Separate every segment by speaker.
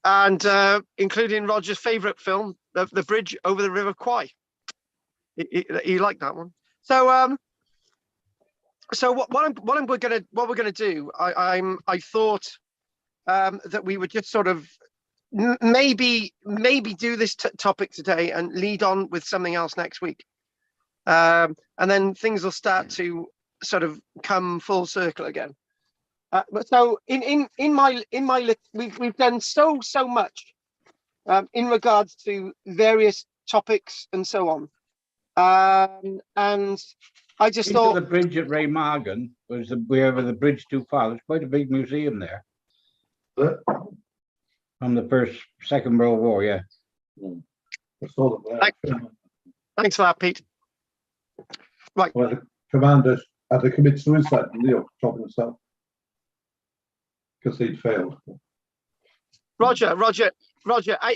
Speaker 1: and including Roger's favourite film, the Bridge over the River Kwai. He liked that one. So what we're gonna do? I thought that we would just sort of maybe do this topic today and lead on with something else next week, and then things will start to sort of come full circle again. But so in my we've done so much in regards to various topics and so on, and I just thought
Speaker 2: the bridge at Remagen was wherever the bridge too far. There's quite a big museum there from the Second World War. Yeah.
Speaker 1: Thanks for that, Pete. Right.
Speaker 3: Well, the commanders had to commit suicide, shot himself because he'd failed.
Speaker 1: Roger,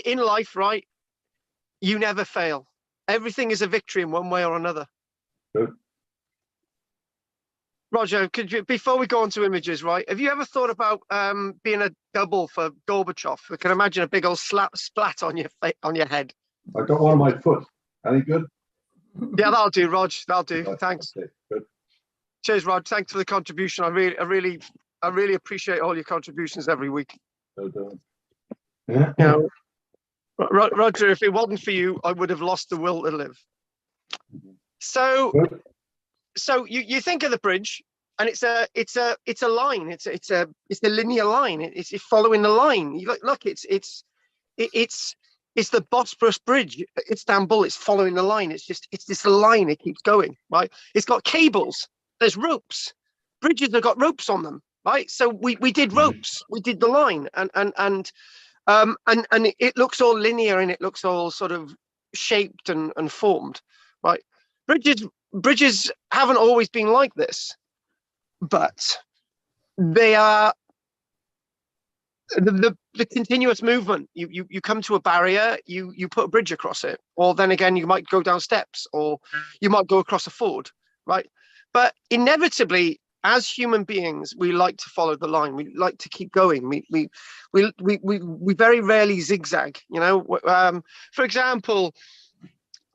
Speaker 1: in life, right, you never fail. Everything is a victory in one way or another.
Speaker 3: Good.
Speaker 1: Roger, could you, before we go on to images, right, have you ever thought about being a double for Gorbachev? I can imagine a big old splat on your head.
Speaker 3: I got one on my foot. Any good?
Speaker 1: Yeah, that'll do, Rog. That'll do.
Speaker 3: Okay.
Speaker 1: Thanks.
Speaker 3: Okay, good.
Speaker 1: Cheers, Rog. Thanks for the contribution. I really appreciate all your contributions every week.
Speaker 3: So done.
Speaker 1: You know, Roger, if it wasn't for you, I would have lost the will to live. So you think of the bridge, and it's a line. It's a linear line. It's following the line. You look. It's the Bosporus Bridge, Istanbul. It's following the line. It's this line. It keeps going, right? It's got cables. There's ropes. Bridges have got ropes on them, right? So we did ropes. We did the line, and it looks all linear, and it looks all sort of shaped and formed, right? Bridges haven't always been like this, but they are the continuous movement. You come to a barrier, you put a bridge across it, or then again you might go down steps, or you might go across a ford, right? But inevitably, as human beings, we like to follow the line. We like to keep going. We very rarely zigzag. You know, for example,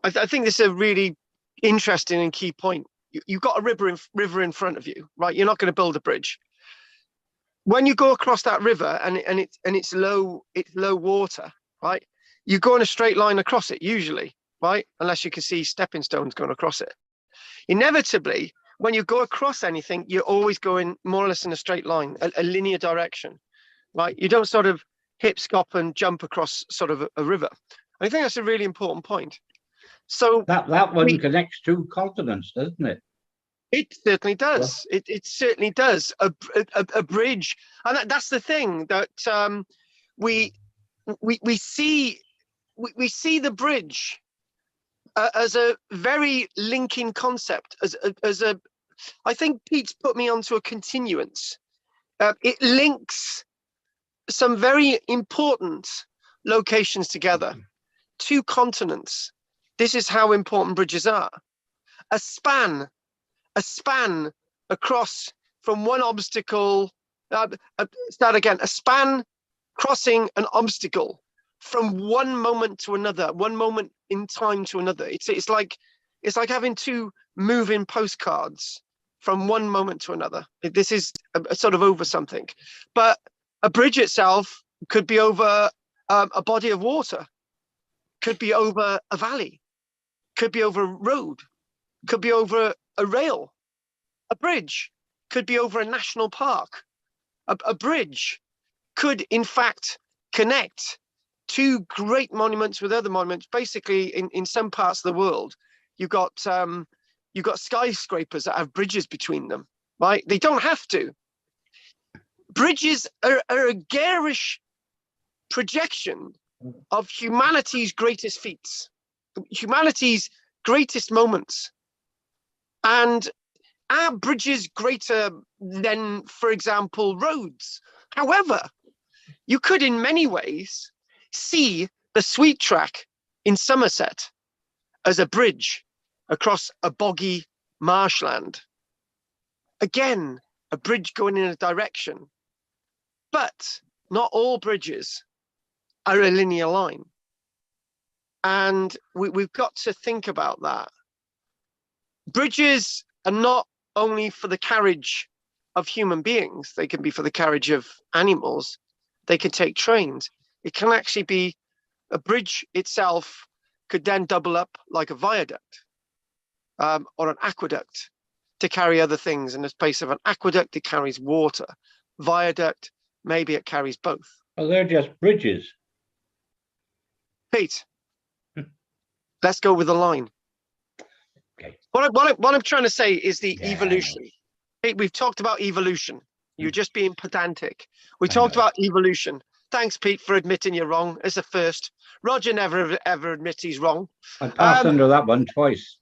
Speaker 1: I think this is a really interesting and key point. You've got a river in front of you, right? You're not going to build a bridge. When you go across that river and it's low water, right? You go in a straight line across it usually, right? Unless you can see stepping stones going across it. Inevitably, when you go across anything, you're always going more or less in a straight line, a linear direction, right? You don't sort of hip, skop and jump across sort of a river. I think that's a really important point. So
Speaker 2: that one connects two continents, doesn't it?
Speaker 1: It certainly does. Yeah. It certainly does. A bridge, and that's the thing that we see the bridge as a very linking concept. As a, I think Pete's put me onto a continuance. It links some very important locations together, two continents. This is how important bridges are. A span across from one obstacle. Start again. A span crossing an obstacle from one moment to another, one moment in time to another. It's like having two moving postcards from one moment to another. This is a sort of over something, but a bridge itself could be over a body of water, could be over a valley, could be over a road, could be over a rail. A bridge could be over a national park. A bridge could, in fact, connect two great monuments with other monuments. Basically, in some parts of the world, you've got skyscrapers that have bridges between them, right? They don't have to. Bridges are a garish projection of humanity's greatest feats, humanity's greatest moments. And are bridges greater than, for example, roads? However, you could in many ways see the Sweet Track in Somerset as a bridge across a boggy marshland. Again, a bridge going in a direction. But not all bridges are a linear line. And we've got to think about that. Bridges are not only for the carriage of human beings, they can be for the carriage of animals, they can take trains. It can actually be a bridge itself could then double up like a viaduct or an aqueduct to carry other things. In the space of an aqueduct, it carries water. Viaduct, maybe it carries both.
Speaker 2: Well, they're just bridges.
Speaker 1: Pete, let's go with the line.
Speaker 2: Okay.
Speaker 1: What I'm trying to say is the
Speaker 2: Yeah.
Speaker 1: evolution. Pete, we've talked about evolution. You're just being pedantic. We
Speaker 2: I
Speaker 1: talked
Speaker 2: know.
Speaker 1: about evolution. Thanks, Pete, for admitting you're wrong. It's a first. Roger never ever admits he's wrong.
Speaker 2: I passed under that one twice.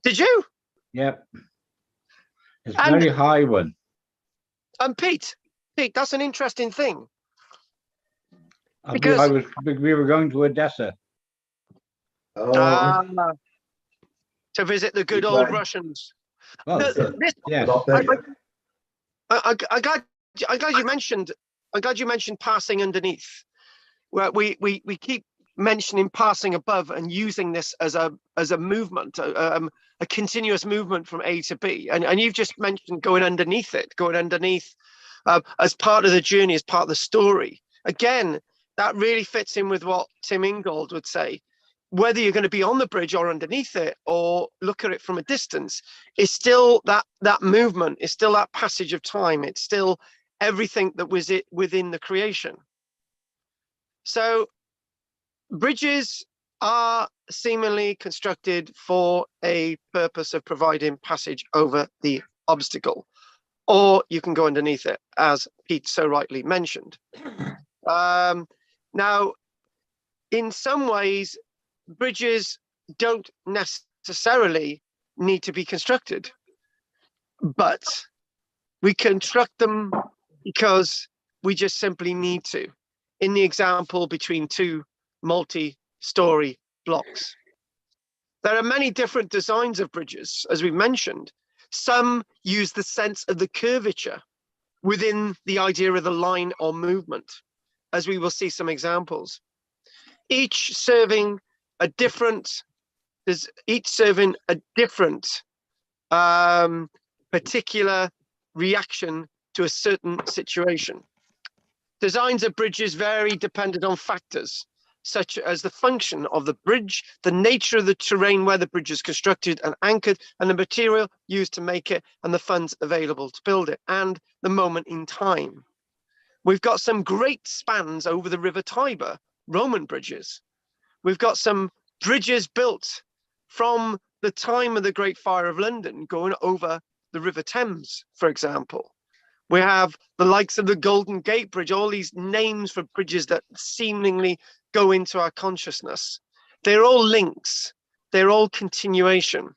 Speaker 1: Did you?
Speaker 2: Yep. It's a
Speaker 1: And-
Speaker 2: very high one.
Speaker 1: And Pete, that's an interesting thing.
Speaker 2: Because we were going to Odessa.
Speaker 3: Oh,
Speaker 1: To visit the good
Speaker 3: Good
Speaker 1: old
Speaker 3: man.
Speaker 1: Russians.
Speaker 2: Well,
Speaker 1: This-
Speaker 2: yes.
Speaker 3: not there yet.
Speaker 1: I'm glad you mentioned. I'm glad you mentioned passing underneath. Where we keep mentioning passing above and using this as a movement, a continuous movement from A to B. And you've just mentioned going underneath it, as part of the journey, as part of the story. Again, that really fits in with what Tim Ingold would say. Whether you're going to be on the bridge or underneath it or look at it from a distance, it's still that movement, it's still that passage of time, it's still everything that was it within the creation. So bridges are seemingly constructed for a purpose of providing passage over the obstacle, or you can go underneath it, as Pete so rightly mentioned. Now, in some ways, bridges don't necessarily need to be constructed, but we construct them because we just simply need to. In the example between two multi-story blocks, there are many different designs of bridges, as we mentioned. Some use the sense of the curvature within the idea of the line or movement, as we will see some examples. Each serving a different particular reaction to a certain situation. Designs of bridges vary depending on factors such as the function of the bridge, the nature of the terrain where the bridge is constructed and anchored, and the material used to make it, and the funds available to build it, and the moment in time. We've got some great spans over the River Tiber, Roman bridges. We've got some bridges built from the time of the Great Fire of London going over the River Thames, for example. We have the likes of the Golden Gate Bridge, all these names for bridges that seemingly go into our consciousness. They're all links. They're all continuation.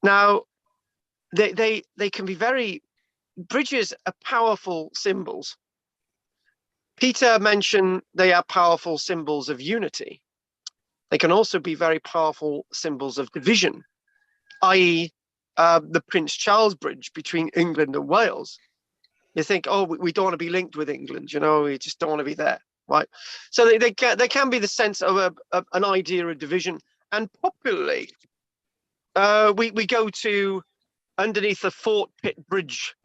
Speaker 1: Now, they can be bridges are powerful symbols. Peter mentioned they are powerful symbols of unity. They can also be very powerful symbols of division, i.e., the Prince Charles Bridge between England and Wales. You think, oh, we don't want to be linked with England, we just don't want to be there, right? So they can be the sense of an idea of division. And popularly, we go to underneath the Fort Pitt Bridge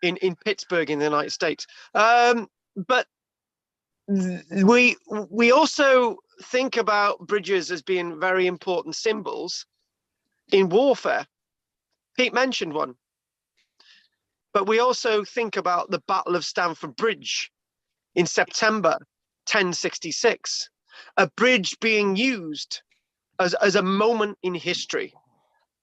Speaker 1: in Pittsburgh in the United States. But we also think about bridges as being very important symbols in warfare. Pete mentioned one. But we also think about the Battle of Stamford Bridge in September 1066, a bridge being used as a moment in history.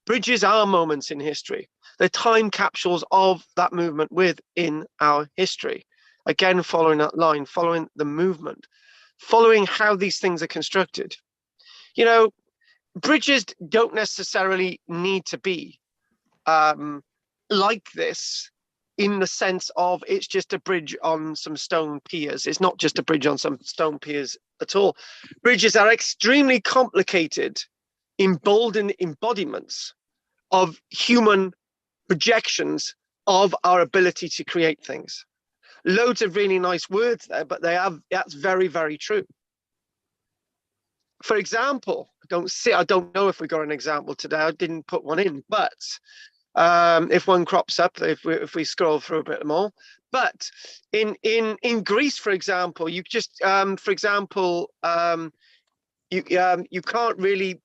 Speaker 1: Bridges are moments in history. They're time capsules of that movement within our history. Again, following that line, following the movement, following how these things are constructed. Bridges don't necessarily need to be like this in the sense of it's just a bridge on some stone piers. It's not just a bridge on some stone piers at all. Bridges are extremely complicated, emboldened embodiments of human projections of our ability to create things. Loads of really nice words there, but that's very, very true. For example, I don't know if we got an example today. I didn't put one in, but if one crops up, if we scroll through a bit more. But in Greece, for example, you just you can't really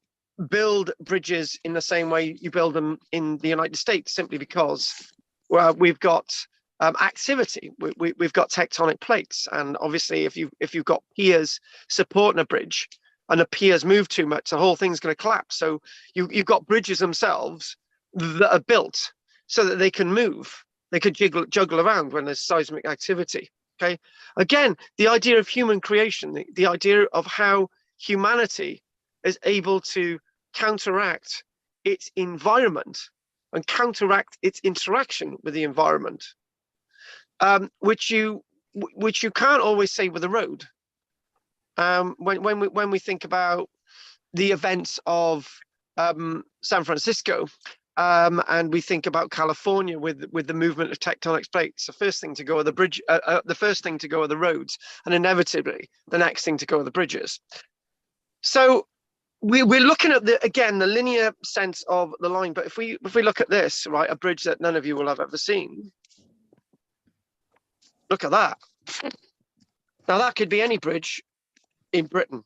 Speaker 1: build bridges in the same way you build them in the United States, simply because we've got activity. We've got tectonic plates, and obviously, if you've got piers supporting a bridge, and the piers move too much, the whole thing's going to collapse. So you've got bridges themselves that are built so that they can move. They could juggle around when there's seismic activity. Okay. Again, the idea of human creation, the idea of how humanity is able to counteract its environment and counteract its interaction with the environment, which you can't always say with a road. When we think about the events of San Francisco, and we think about California with the movement of tectonic plates, the first thing to go are the bridge, the first thing to go are the roads, and inevitably the next thing to go are the bridges. So we're looking at the linear sense of the line. But if we look at this, right, a bridge that none of you will have ever seen. Look at that. Now that could be any bridge in Britain,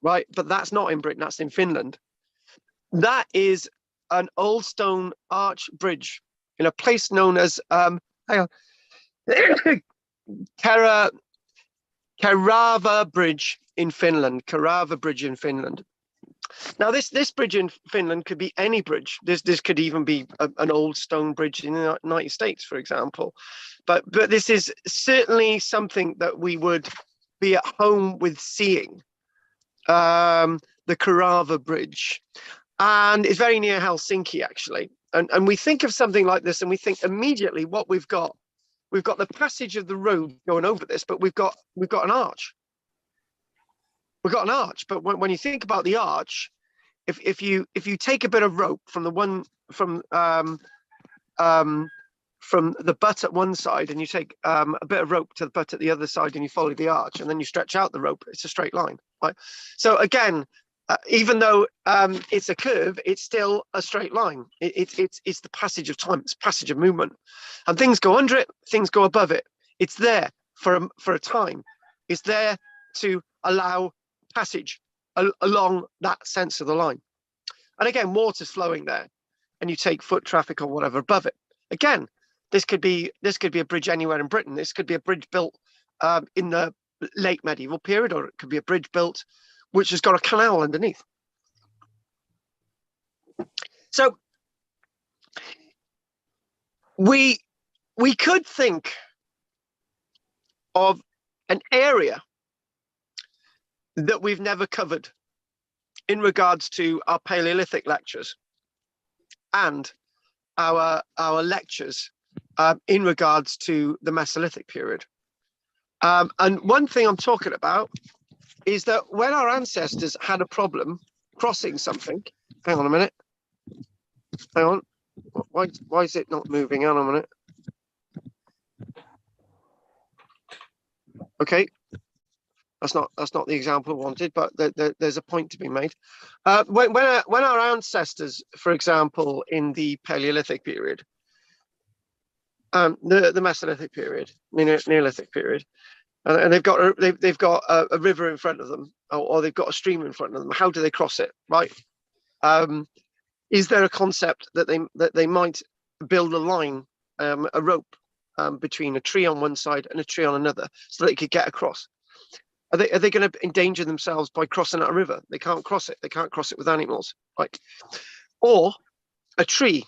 Speaker 1: right? But that's not in Britain, that's in Finland. That is an old stone arch bridge in a place known as Kurava Bridge in Finland. Kurava Bridge in Finland. Now this bridge in Finland could be any bridge. This could even be an old stone bridge in the United States, for example. But this is certainly something that we would be at home with seeing. The Kurava Bridge, and it's very near Helsinki, actually. And we think of something like this, and we think immediately what we've got the passage of the road going over this, but we've got an arch. We've got an arch, but when you think about the arch, if you take a bit of rope from the butt at one side, and you take a bit of rope to the butt at the other side, and you follow the arch, and then you stretch out the rope, it's a straight line, right? So again, even though it's a curve, it's still a straight line. It's the passage of time, it's passage of movement, and things go under it, things go above it. It's there for a time. It's there to allow passage along that sense of the line. And again, water's flowing there, and you take foot traffic or whatever above it. Again, this could be a bridge anywhere in Britain. This could be a bridge built in the late medieval period, or it could be a bridge built which has got a canal underneath. So we could think of an area that we've never covered in regards to our Paleolithic lectures and our lectures in regards to the Mesolithic period. And one thing I'm talking about is that when our ancestors had a problem crossing something, hang on a minute, hang on, why is it not moving? Hang on a minute. Okay, that's not the example I wanted, but there's a point to be made. When our ancestors, for example, in the Paleolithic period, the Mesolithic period, Neolithic period, and they've got a river in front of them, or they've got a stream in front of them. How do they cross it, right? Is there a concept that they might build a line, a rope between a tree on one side and a tree on another, so they could get across? Are they going to endanger themselves by crossing that river? They can't cross it. They can't cross it with animals, right? Or a tree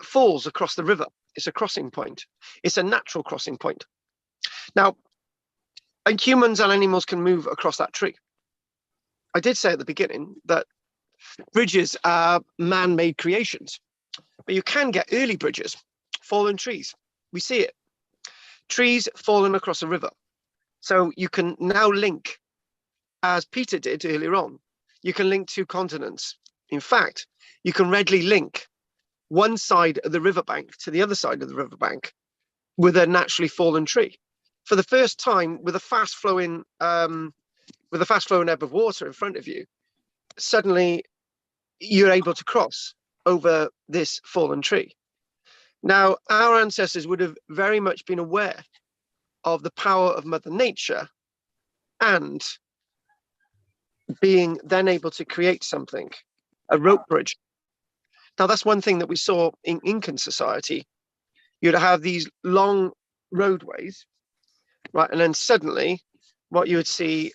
Speaker 1: falls across the river. It's a crossing point. It's a natural crossing point. Now, and humans and animals can move across that tree. I did say at the beginning that bridges are man-made creations, but you can get early bridges, fallen trees. We see it. Trees falling across a river. So you can now link, as Peter did earlier on, you can link two continents. In fact, you can readily link one side of the riverbank to the other side of the riverbank with a naturally fallen tree. For the first time, with a fast flowing ebb of water in front of you, suddenly you're able to cross over this fallen tree. Now, our ancestors would have very much been aware of the power of Mother Nature and being then able to create something, a rope bridge. Now, that's one thing that we saw in Incan society. You'd have these long roadways, right? And then suddenly what you would see,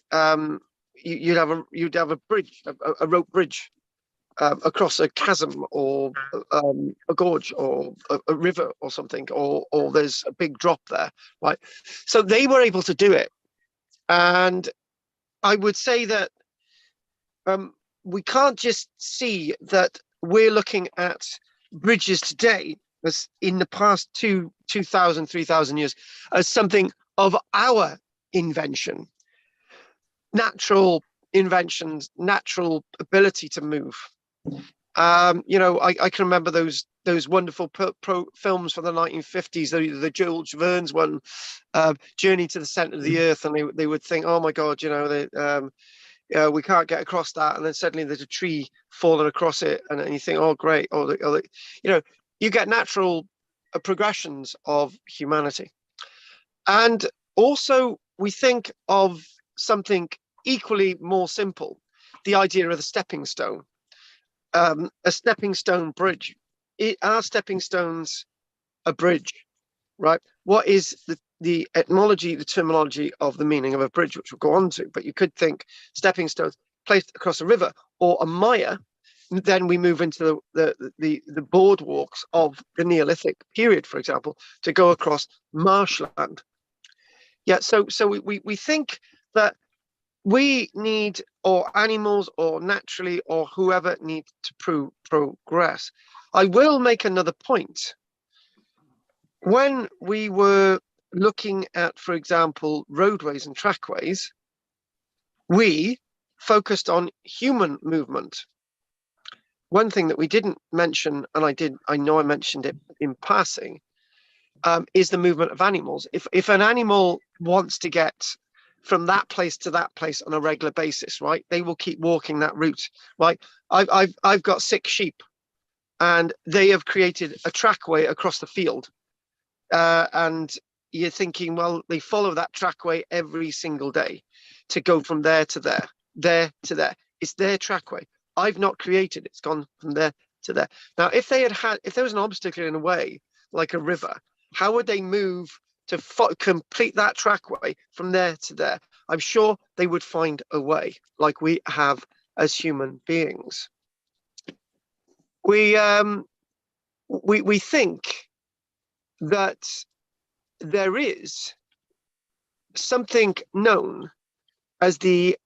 Speaker 1: you'd have a bridge, a rope bridge across a chasm or a gorge or a river or something, or there's a big drop there, right? So they were able to do it. And I would say that we can't just see that we're looking at bridges today as in the past 2,000, 3,000 years as something of our invention, natural inventions, natural ability to move. You know, I can remember those wonderful films from the 1950s, the Jules Verne's one, Journey to the Center of the Earth, and they would think, oh my God, you know, we can't get across that, and then suddenly there's a tree falling across it, and you think, oh great, you know, you get natural progressions of humanity. And also we think of something equally more simple, the idea of the stepping stone. A stepping stone bridge. Are stepping stones a bridge, right? What is the etymology, the terminology of the meaning of a bridge, which we'll go on to? But you could think stepping stones placed across a river, or a mire. Then we move into the boardwalks of the Neolithic period, for example, to go across marshland. Yeah, so we think that we need, or animals, or naturally, or whoever needs to progress. I will make another point. When we were looking at, for example, roadways and trackways, we focused on human movement. One thing that we didn't mention, and I know I mentioned it in passing, is the movement of animals. If an animal wants to get from that place to that place on a regular basis, right, they will keep walking that route, right? I've got 6 sheep, and they have created a trackway across the field, and you're thinking, well, they follow that trackway every single day to go from there to there to there. It's their trackway. I've not created it. It's gone from there to there. Now, if there was an obstacle in a way, like a river, how would they move to complete that trackway from there to there? I'm sure they would find a way, like we have as human beings. We think that there is something known as the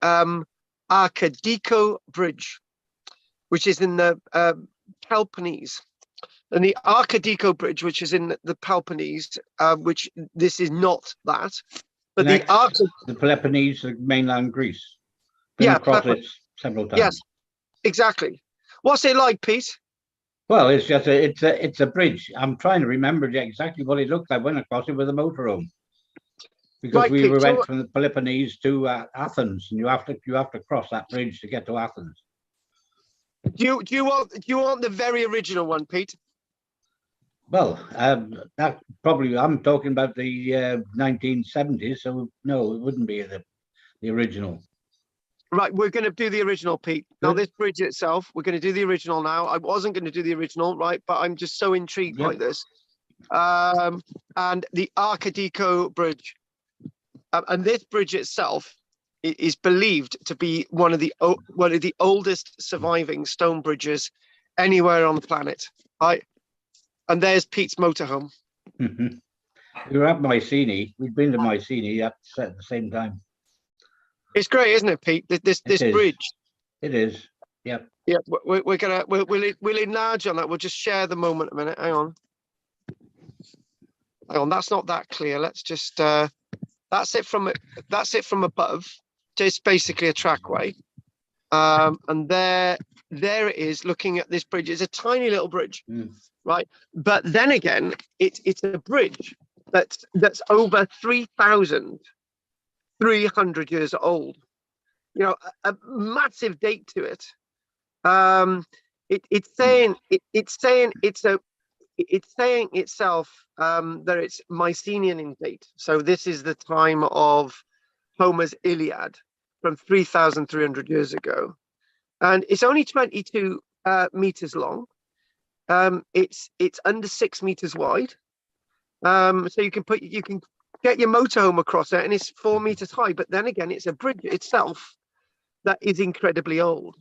Speaker 1: Arcadico Bridge, which is in the Peloponnese. And the Arcadico Bridge, which is in the Peloponnese, which this is not that, but
Speaker 2: the Peloponnese, mainland Greece. Been across it several times.
Speaker 1: Yes, exactly. What's it like, Pete?
Speaker 2: Well, it's just it's a bridge. I'm trying to remember exactly what it looked like. Went across it with a motorhome, because we went from the Peloponnese to Athens, and you have to cross that bridge to get to Athens.
Speaker 1: Do you want the very original one, Pete?
Speaker 2: Well, that probably, I'm talking about the 1970s, so no, it wouldn't be the original.
Speaker 1: Right, we're going to do the original, Pete. Now, this bridge itself, we're going to do the original now. I wasn't going to do the original, right, but I'm just so intrigued by this. And the Arcadico Bridge. And this bridge itself is believed to be one of the oldest surviving stone bridges anywhere on the planet, right? And there's Pete's motorhome.
Speaker 2: We were at Mycenae. We'd been to Mycenae at the same time.
Speaker 1: It's great, isn't it, Pete? This bridge.
Speaker 2: It is. Yep.
Speaker 1: Yeah. We'll enlarge on that. We'll just share the moment a minute. Hang on. That's not that clear. Let's just. That's it from above. Just basically a trackway. And there there it is, looking at this bridge. It's a tiny little bridge, right? But then again, it's a bridge that's over 3,300 years old. You know, a massive date to it. It's saying itself that it's Mycenaean in date. So this is the time of Homer's Iliad from 3,300 years ago, and it's only 22 meters long. It's under 6 meters wide. So you can get your motorhome across it, and it's 4 meters high. But then again, it's a bridge itself that is incredibly old.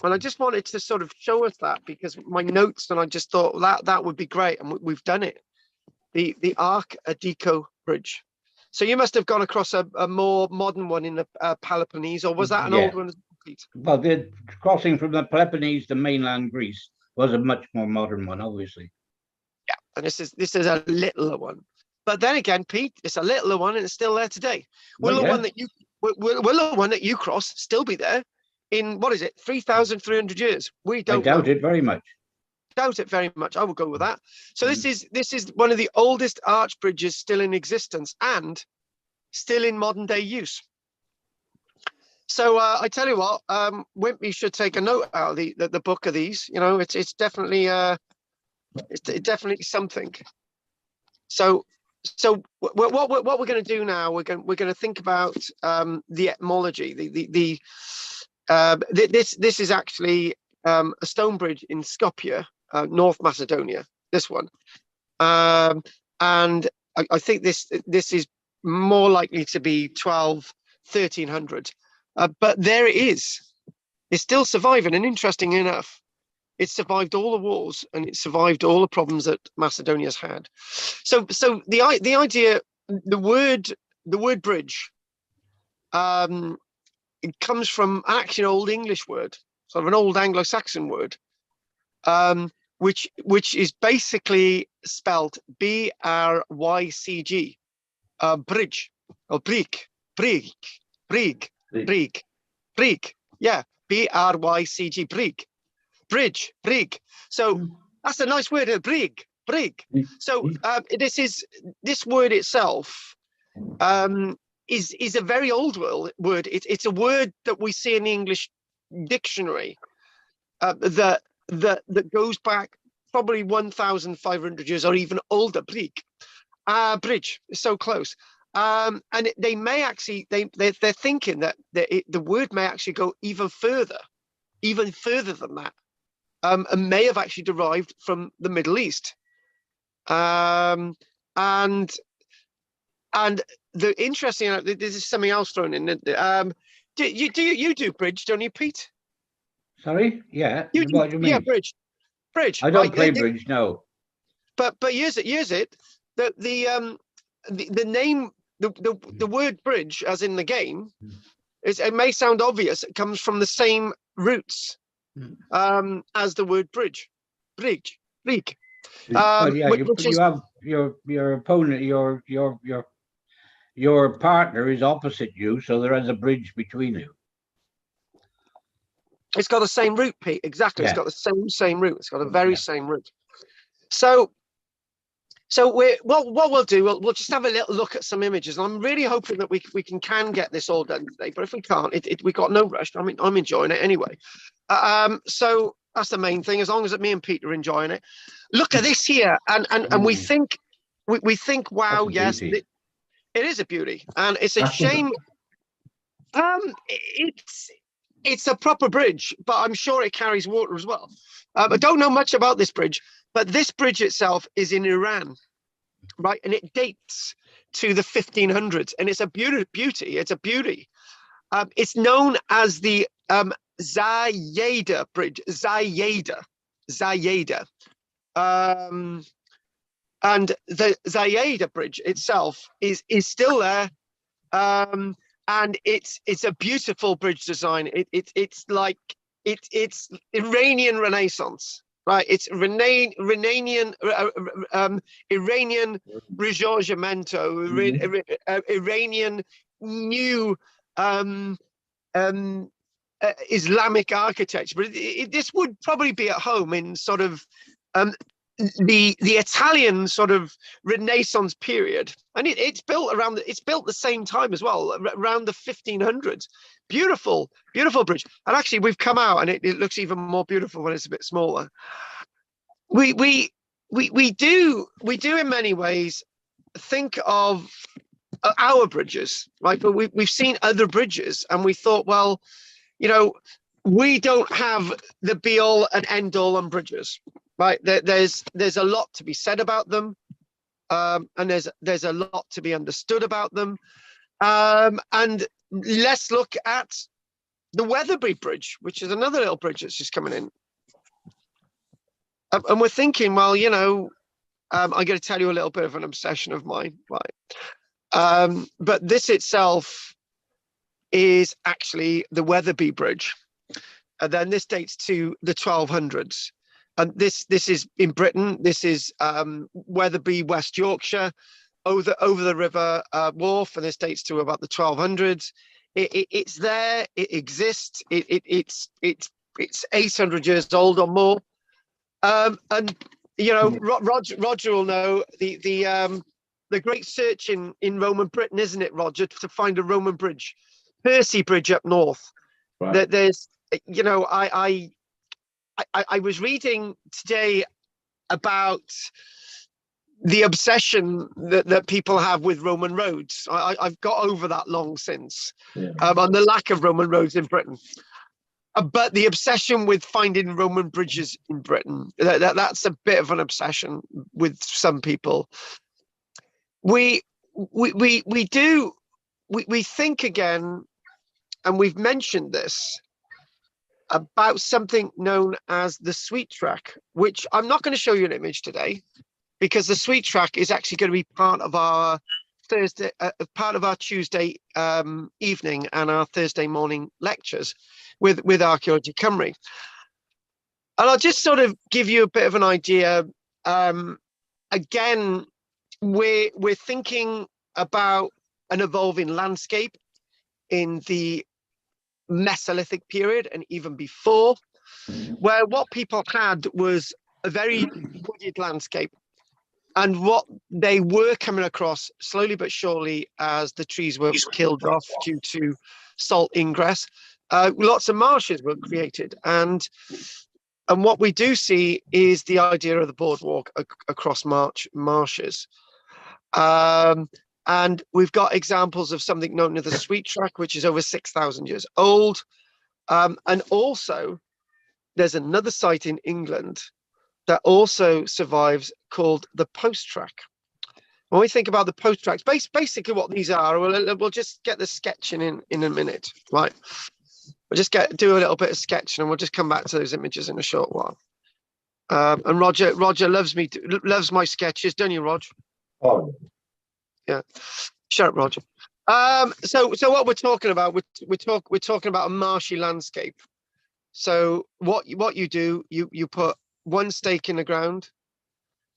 Speaker 1: And I just wanted to sort of show us that, because my notes, and I just thought that would be great, and we've done it. The Arcadico Bridge. So you must have gone across a more modern one in the Peloponnese, or was that an old one?
Speaker 2: Well, the crossing from the Peloponnese to mainland Greece was a much more modern one, obviously.
Speaker 1: Yeah, and this is a littler one. But then again, Pete, it's a littler one, and it's still there today. Will the one that you cross still be there in, what is it, 3,300 years? We don't know.
Speaker 2: I doubt it very much.
Speaker 1: Doubt it very much. I will go with that. So this is one of the oldest arch bridges still in existence and still in modern day use. So I tell you what, Wimpy should take a note out of the book of these. You know, it's definitely definitely something. So what we're going to do now, we're going to think about the etymology. This is actually a stone bridge in Skopje, North Macedonia. This one, and I think this is more likely to be 1300. But there it is. It's still surviving, and interesting enough, it survived all the wars, and it survived all the problems that Macedonia's had. So the idea, the word bridge, it comes from actually an old English word, sort of an old Anglo-Saxon word, which is basically spelled B-R-Y-C-G, bridge, or brig, yeah, B-R-Y-C-G, bridge, so that's a nice word, brig. So this word itself is a very old word. It's a word that we see in the English dictionary that goes back probably 1,500 years or even older. Bridge is so close. And they may actually, they're thinking that the word may actually go even further than that, and may have actually derived from the Middle East. And the interesting, this is something else thrown in. You do bridge, don't you, Pete?
Speaker 2: Sorry, yeah.
Speaker 1: What do you mean? Yeah, bridge.
Speaker 2: I don't play bridge, no.
Speaker 1: But here's it. The name. The word bridge, as in the game, it may sound obvious. It comes from the same roots as the word bridge. You have
Speaker 2: your opponent, your partner is opposite you, so there is a bridge between you.
Speaker 1: It's got the same root, Pete. Exactly. Yeah. It's got the same root. It's got a very same root. So what we'll do, we'll just have a little look at some images. I'm really hoping that we can get this all done today. But if we can't, we got no rush. I mean, I'm enjoying it anyway. So that's the main thing. As long as me and Pete are enjoying it. Look at this here, and we think, wow, yes, it is a beauty, and it's a shame. It's a proper bridge, but I'm sure it carries water as well. I don't know much about this bridge, but this bridge itself is in Iran, right? And it dates to the 1500s, and it's a beauty. It's a beauty. It's known as the Zazu Bridge, Zazu. And the Zazu Bridge itself is still there. And it's a beautiful bridge design. It's Iranian Renaissance, right? It's Iranian Risorgimento, Iranian new Islamic architecture, but this would probably be at home in sort of the Italian sort of Renaissance period, and it's built around it's built the same time as well, around the 1500s. Beautiful bridge. And actually, we've come out, and it looks even more beautiful when it's a bit smaller. We do in many ways think of our bridges, right? But we've seen other bridges, and we thought, well, you know, we don't have the be all and end all on bridges, right? There's a lot to be said about them, and there's a lot to be understood about them. And let's look at the Weatherbury Bridge, which is another little bridge that's just coming in. And we're thinking, well, you know, I'm going to tell you a little bit of an obsession of mine, right? But this itself is actually the Weatherbury Bridge, and then this dates to the 1200s. And this is in Britain. This is Weatherbury, West Yorkshire, over the river Wharfe, and this dates to about the 1200s. It's there. It exists. It's 800 years old or more. And you know, Roger will know the great search in Roman Britain, isn't it, Roger, to find a Roman bridge, Percy Bridge up north. Right. There's, you know, I was reading today about the obsession that people have with Roman roads. I've got over that long since, on the lack of Roman roads in Britain. But the obsession with finding Roman bridges in Britain, that's a bit of an obsession with some people. We think again, and we've mentioned this, about something known as the sweet track, which I'm not going to show you an image today, because the sweet track is actually going to be part of our Thursday, part of our Tuesday evening and our Thursday morning lectures with Archaeology Cymru. And I'll just sort of give you a bit of an idea. Again, we're thinking about an evolving landscape in the Mesolithic period and even before, where what people had was a very wooded landscape. And what they were coming across slowly but surely as the trees were killed off due to salt ingress, lots of marshes were created. And what we do see is the idea of the boardwalk across marshes. And we've got examples of something known as the sweet track, which is over 6,000 years old. And also, there's another site in England that also survives called the post track. When we think about the post tracks, basically what these are, we'll just get the sketching in a minute, right? We'll just do a little bit of sketching, and we'll just come back to those images in a short while. And Roger loves my sketches, don't you, Rog?
Speaker 3: Oh,
Speaker 1: yeah. Shut up, Roger. So what we're talking about, we're talking about a marshy landscape. So what you do, you put one stake in the ground,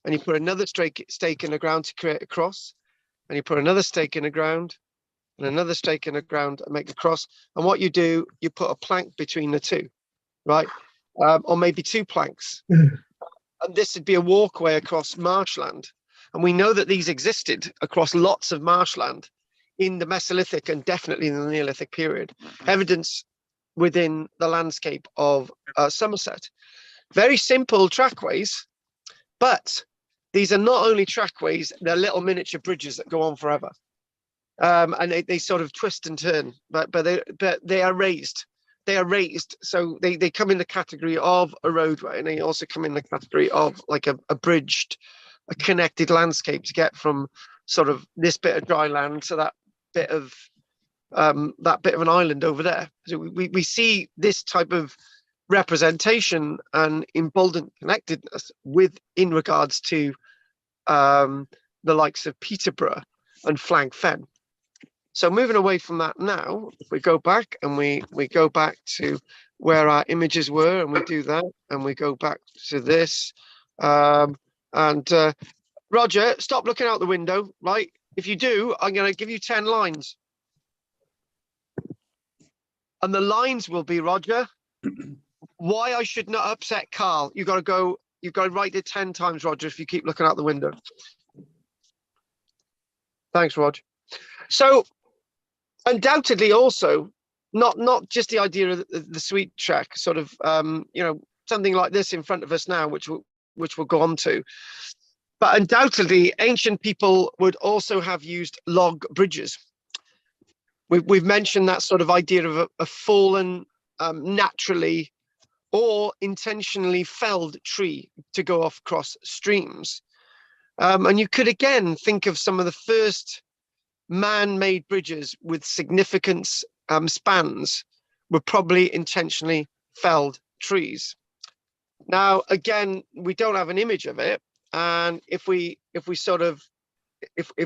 Speaker 1: and you put another stake in the ground to create a cross, and you put another stake in the ground, and another stake in the ground and make a cross. And what you do, you put a plank between the two, right? Or maybe two planks. And this would be a walkway across marshland. And we know that these existed across lots of marshland in the Mesolithic and definitely in the Neolithic period. Evidence within the landscape of Somerset. Very simple trackways, but these are not only trackways, they're little miniature bridges that go on forever. And they sort of twist and turn, but they are raised. They are raised, so they come in the category of a roadway, and they also come in the category of like a bridged, a connected landscape to get from sort of this bit of dry land to that bit of an island over there. So we see this type of representation and emboldened connectedness in regards to the likes of Peterborough and Flank Fen. So moving away from that now, if we go back and we go back to where our images were, and we do that, and we go back to this, Roger, stop looking out the window, right? If you do, I'm going to give you 10 lines. And the lines will be, Roger, why I should not upset Karl. You've got to write it 10 times, Roger, if you keep looking out the window. Thanks, Roger. So undoubtedly also, not just the idea of the sweet shack, sort of, something like this in front of us now, which we'll go on to. But undoubtedly, ancient people would also have used log bridges. We've mentioned that sort of idea of a fallen, naturally or intentionally felled tree to go off across streams. And you could again think of some of the first man-made bridges with significant spans were probably intentionally felled trees. Now, again, we don't have an image of it. And if we're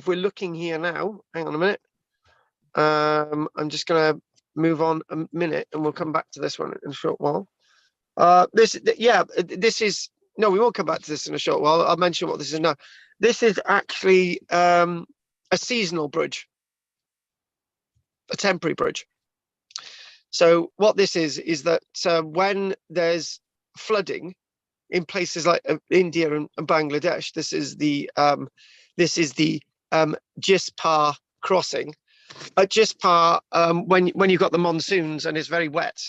Speaker 1: looking here now, hang on a minute. I'm just going to move on a minute and we'll come back to this one in a short while. No, we won't come back to this in a short while. I'll mention what this is now. This is actually a seasonal bridge, a temporary bridge. So what this is that when there's flooding in places like India and Bangladesh, this is the Jispar crossing. At Jispar, when you've got the monsoons and it's very wet,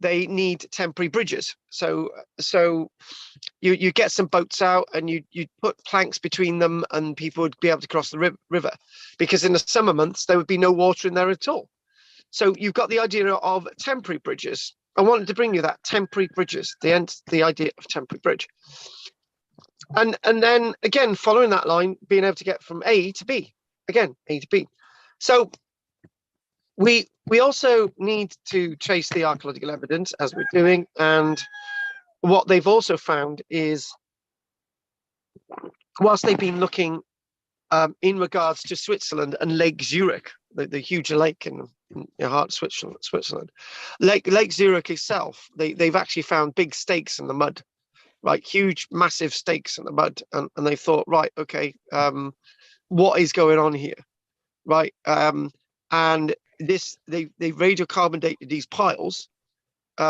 Speaker 1: they need temporary bridges. So you get some boats out and you put planks between them and people would be able to cross the river, because in the summer months there would be no water in there at all. So you've got the idea of temporary bridges. I wanted to bring you that temporary bridges, the idea of temporary bridge. And then again, following that line, being able to get from A to B, again, A to B. So we also need to trace the archaeological evidence as we're doing. And what they've also found is, whilst they've been looking in regards to Switzerland and Lake Zurich, the huge lake in the heart of Switzerland, Lake Zurich itself, they've actually found big stakes in the mud, right? Huge, massive stakes in the mud. And they thought, right, okay, what is going on here, right? And they radiocarbon dated these piles,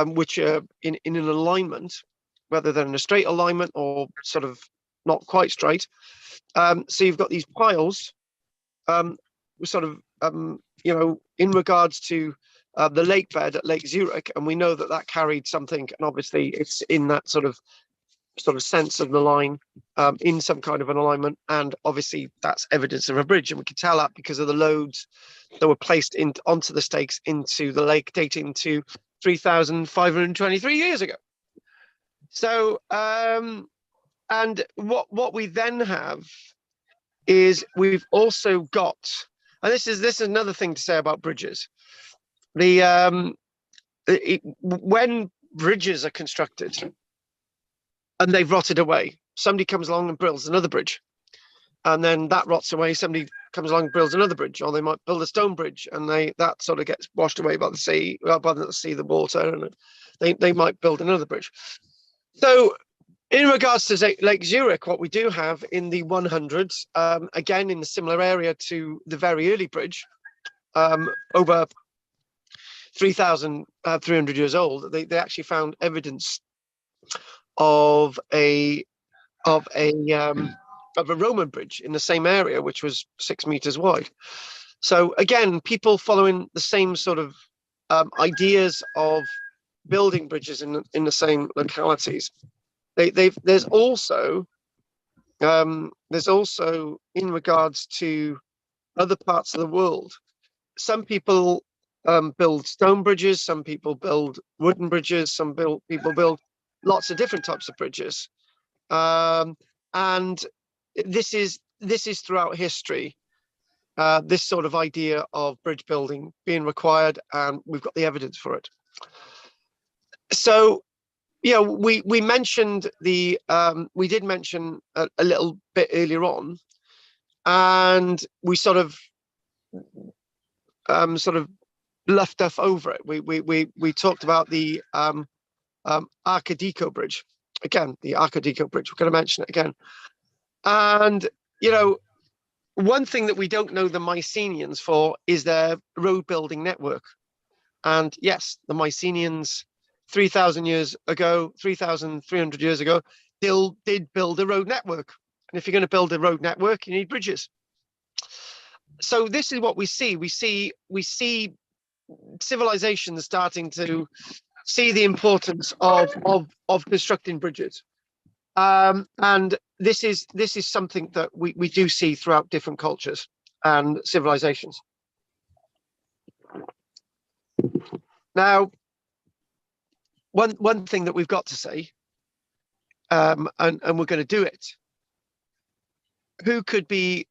Speaker 1: which are in an alignment, whether they're in a straight alignment or sort of not quite straight. So you've got these piles, sort of, in regards to the lake bed at Lake Zurich, and we know that carried something, and obviously it's in that sort of sense of the line, in some kind of an alignment, and obviously that's evidence of a bridge, and we can tell that because of the loads that were placed onto the stakes into the lake, dating to 3,523 years ago. So and what we then have is we've also got, and this is another thing to say about bridges. When bridges are constructed and they've rotted away, somebody comes along and builds another bridge, and then that rots away, somebody comes along and builds another bridge, or they might build a stone bridge and that sort of gets washed away by the sea, the water, and they might build another bridge. So in regards to Lake Zurich, what we do have in the 100s, again in a similar area to the very early bridge, over 3,300 years old, they actually found evidence of a Roman bridge in the same area, which was 6 meters wide. So again, people following the same sort of ideas of building bridges in the same localities. There's also in regards to other parts of the world, some people build stone bridges, some people build wooden bridges, people build lots of different types of bridges, and this is throughout history, this sort of idea of bridge building being required, and we've got the evidence for it. So we mentioned we did mention a little bit earlier on, and we sort of bluffed off over it. We talked about the Arcadico Bridge. Again, the Arcadico Bridge, we're going to mention it again. And one thing that we don't know the Mycenaeans for is their road building network. And yes, the Mycenaeans 3,000 years ago, 3,300 years ago, did build a road network. And if you're going to build a road network, you need bridges. So this is what we see. We see civilizations starting to see the importance of constructing bridges. And this is something that we do see throughout different cultures and civilizations. Now, one thing that we've got to say, and we're going to do it. Who could be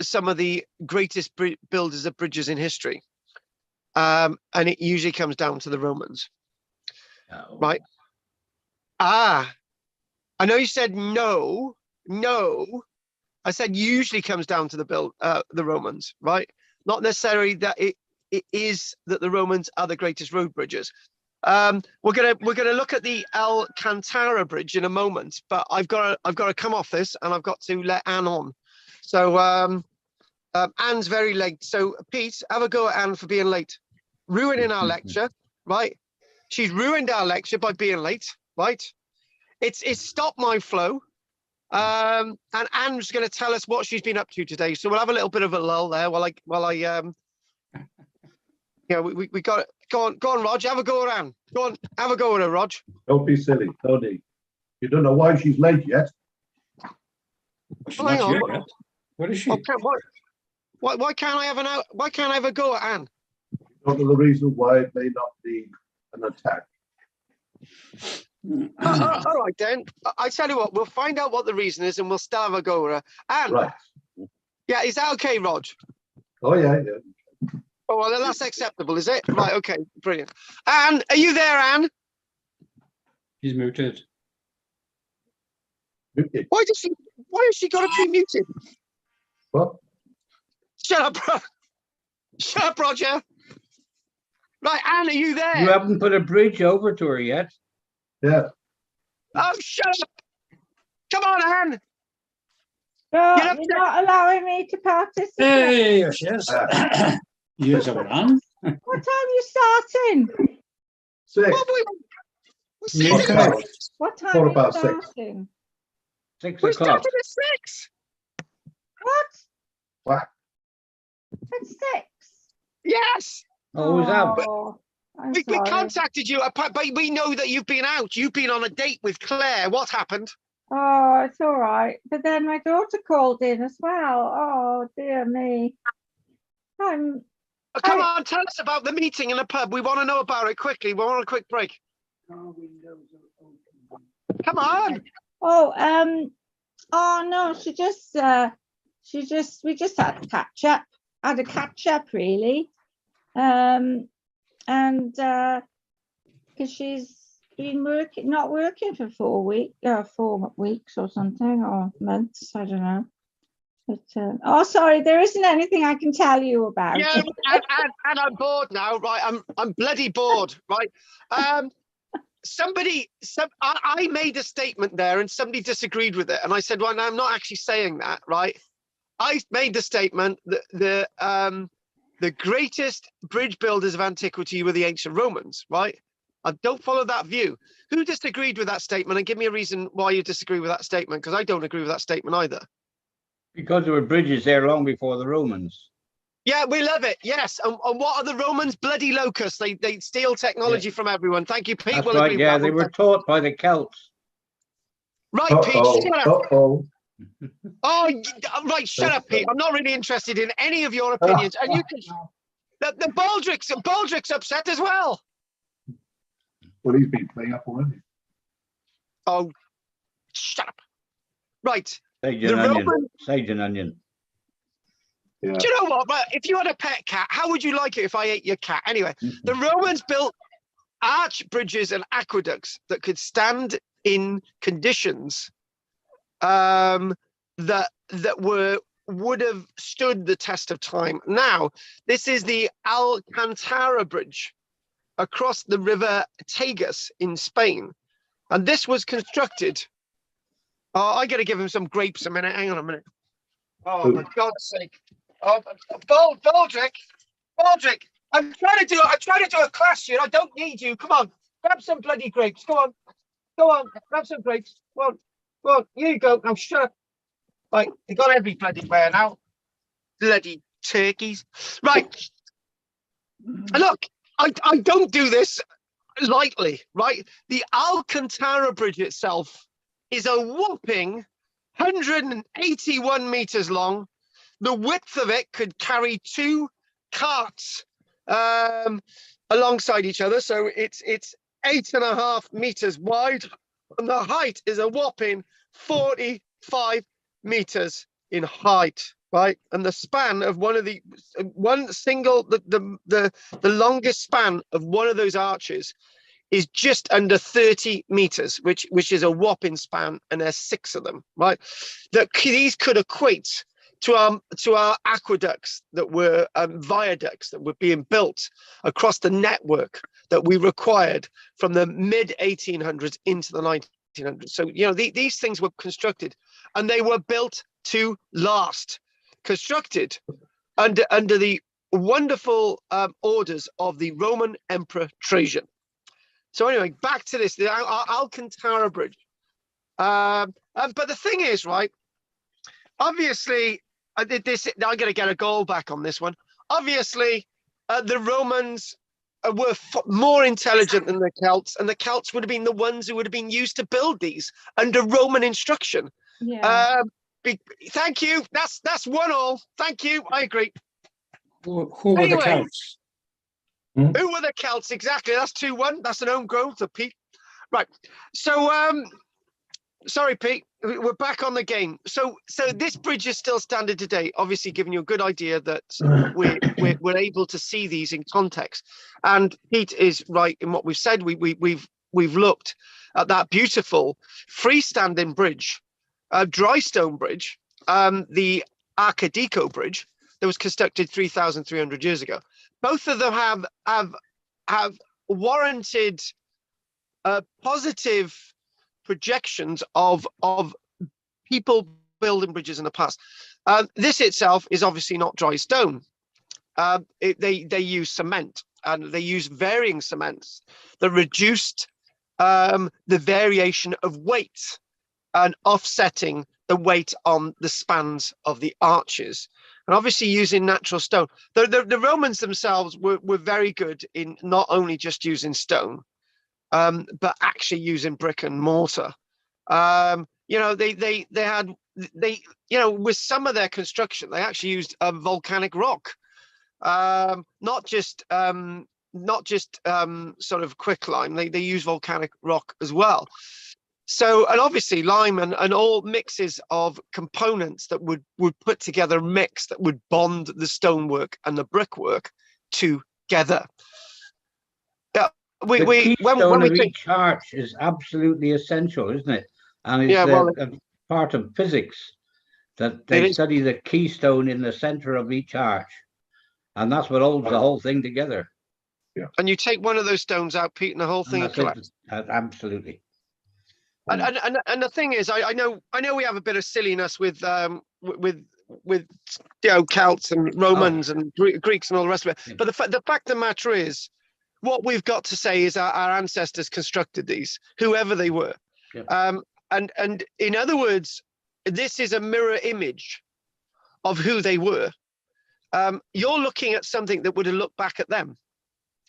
Speaker 1: some of the greatest builders of bridges in history? And it usually comes down to the Romans, right? I know you said no. I said usually comes down to the Romans, right? Not necessarily that it is that the Romans are the greatest road bridges. We're gonna look at the Alcantara Bridge in a moment, but I've got to come off this, and I've got to let Anne on. So Anne's very late. So Pete, have a go at Anne for being late, ruining our lecture, right? She's ruined our lecture by being late, right? It's stopped my flow. And Anne's going to tell us what she's been up to today. So we'll have a little bit of a lull there while I we got it. Go on, Rog, have a go at Anne. Go on, have a go at her, Rog.
Speaker 3: Don't be silly, Tony. You don't know why she's late yet.
Speaker 1: Hang on.
Speaker 4: What is she?
Speaker 1: Okay, why can't I have a go at Anne?
Speaker 3: Don't know the reason why it may not be an attack.
Speaker 1: All right then. I tell you what, we'll find out what the reason is, and we'll still have a go at her. Anne.
Speaker 3: Right.
Speaker 1: Yeah, is that okay, Rog?
Speaker 3: Oh yeah.
Speaker 1: Oh, well, then that's acceptable, is it? Right, okay, brilliant. Anne, are you there, Anne?
Speaker 4: He's muted.
Speaker 1: Why has she got to be muted?
Speaker 3: What?
Speaker 1: Shut up, Roger. Right, Anne, are you there?
Speaker 2: You haven't put a bridge over to her yet.
Speaker 3: Yeah.
Speaker 1: Oh, shut up. Come on, Anne.
Speaker 5: No,
Speaker 1: Get up
Speaker 5: you're
Speaker 1: there.
Speaker 5: not allowing me to participate.
Speaker 4: Hey, yes, yes. Yes, I'm on.
Speaker 5: What time are you starting?
Speaker 3: 6.
Speaker 1: We're
Speaker 4: Yeah,
Speaker 1: sitting
Speaker 4: correct.
Speaker 1: at
Speaker 5: What time
Speaker 3: Quarter
Speaker 5: are you
Speaker 3: past 6.
Speaker 5: starting?
Speaker 2: 6
Speaker 1: We're
Speaker 2: o'clock.
Speaker 1: starting at 6.
Speaker 5: What?
Speaker 3: What?
Speaker 5: At 6?
Speaker 1: Yes.
Speaker 2: Oh, is that?
Speaker 5: I'm
Speaker 1: We
Speaker 5: sorry.
Speaker 1: contacted you, but we know that you've been out. You've been on a date with Claire. What happened?
Speaker 5: Oh, it's all right. But then my daughter called in as well. Oh, dear me.
Speaker 1: Come on, tell us about the meeting in the pub. We want to know about it quickly. We want a quick break. Come on.
Speaker 5: Oh no, we just had a catch up. Really. And because she's been not working for 4 weeks or something, or months, I don't know. But sorry, there isn't anything I can tell you about.
Speaker 1: Yeah, and I'm bored now, right? I'm bloody bored, right? I made a statement there, and somebody disagreed with it, and I said, well, no, I'm not actually saying that, right? I made the statement that the greatest bridge builders of antiquity were the ancient Romans, right? I don't follow that view. Who disagreed with that statement? And give me a reason why you disagree with that statement, because I don't agree with that statement either.
Speaker 2: Because there were bridges there long before the Romans.
Speaker 1: Yeah, we love it. Yes. And what are the Romans? Bloody locusts. They steal technology from everyone. Thank you, Pete.
Speaker 2: That's
Speaker 1: We'll
Speaker 2: right,
Speaker 1: agree
Speaker 2: yeah,
Speaker 1: with that
Speaker 2: they
Speaker 1: one.
Speaker 2: were taught by the Celts.
Speaker 1: Right, Pete. Shut up.
Speaker 3: Uh-oh.
Speaker 1: Right. Shut up, Pete. I'm not really interested in any of your opinions. And you can. The Baldrick's upset as well.
Speaker 3: Well, he's been playing up already.
Speaker 1: Oh, shut up. Right.
Speaker 2: Sage
Speaker 1: The
Speaker 2: and onion.
Speaker 1: Roman-
Speaker 2: Sage and onion.
Speaker 3: Yeah.
Speaker 1: Do you know what? Right, if you had a pet cat, how would you like it if I ate your cat? Anyway, the Romans built arch bridges and aqueducts that could stand in conditions that would have stood the test of time. Now, this is the Alcantara Bridge across the river Tagus in Spain, and this was constructed. Oh, I got to give him some grapes a minute. Hang on a minute. Oh, for God's sake! Oh, Baldrick, I'm trying to do a class here. I don't need you. Come on, grab some bloody grapes. Go on, grab some grapes. Go on. Here you go. Now shut up. Right, you got every bloody where now. Bloody turkeys. Right. And look, I don't do this lightly, right? The Alcantara Bridge itself is a whopping 181 meters long. The width of it could carry 2 carts alongside each other. So it's 8.5 meters wide, and the height is a whopping 45 meters in height, right? And the span of the longest span of one of those arches is just under 30 meters, which is a whopping span, and there's 6 of them, right? These could equate to our aqueducts that were viaducts that were being built across the network that we required from the mid 1800s into the 1900s. So, you know, these things were constructed, and they were built to last, constructed under the wonderful orders of the Roman Emperor Trajan. So anyway, back to this, the Alcantara Bridge. But the thing is, right, obviously, I'm going to get a goal back on this one. Obviously, the Romans were more intelligent than the Celts, and the Celts would have been the ones who would have been used to build these under Roman instruction.
Speaker 5: Yeah.
Speaker 1: Thank you. That's 1-1. Thank you. I agree.
Speaker 4: Who were the Celts?
Speaker 1: Who were the Celts? Exactly. That's 2-1. That's an own goal to Pete. Right. So, sorry, Pete. We're back on the game. So this bridge is still standing today, obviously giving you a good idea that we're able to see these in context. And Pete is right in what we've said. We've looked at that beautiful freestanding bridge, dry stone bridge, the Arcadico Bridge that was constructed 3,300 years ago. Both of them have warranted positive projections of people building bridges in the past. This itself is obviously not dry stone. They use cement, and they use varying cements that reduced the variation of weight and offsetting the weight on the spans of the arches, and obviously using natural stone. The Romans themselves were very good in not only just using stone, but actually using brick and mortar. You know, they had with some of their construction, they actually used volcanic rock, not just sort of quicklime. They use volcanic rock as well. So, and obviously lime and all mixes of components that would put together a mix that would bond the stonework and the brickwork together.
Speaker 2: When we each arch is absolutely essential, isn't it? And it's a part of physics that they study the keystone in the center of each arch, and that's what holds the whole thing together.
Speaker 3: Yeah.
Speaker 1: And you take one of those stones out, Pete, and the whole thing collapses.
Speaker 2: Absolutely.
Speaker 1: And the thing is, I know we have a bit of silliness with Celts and Romans and Greeks and all the rest of it. Yeah. But the fact of the matter is, what we've got to say is our ancestors constructed these, whoever they were. Yeah. And in other words, this is a mirror image of who they were. You're looking at something that would have looked back at them.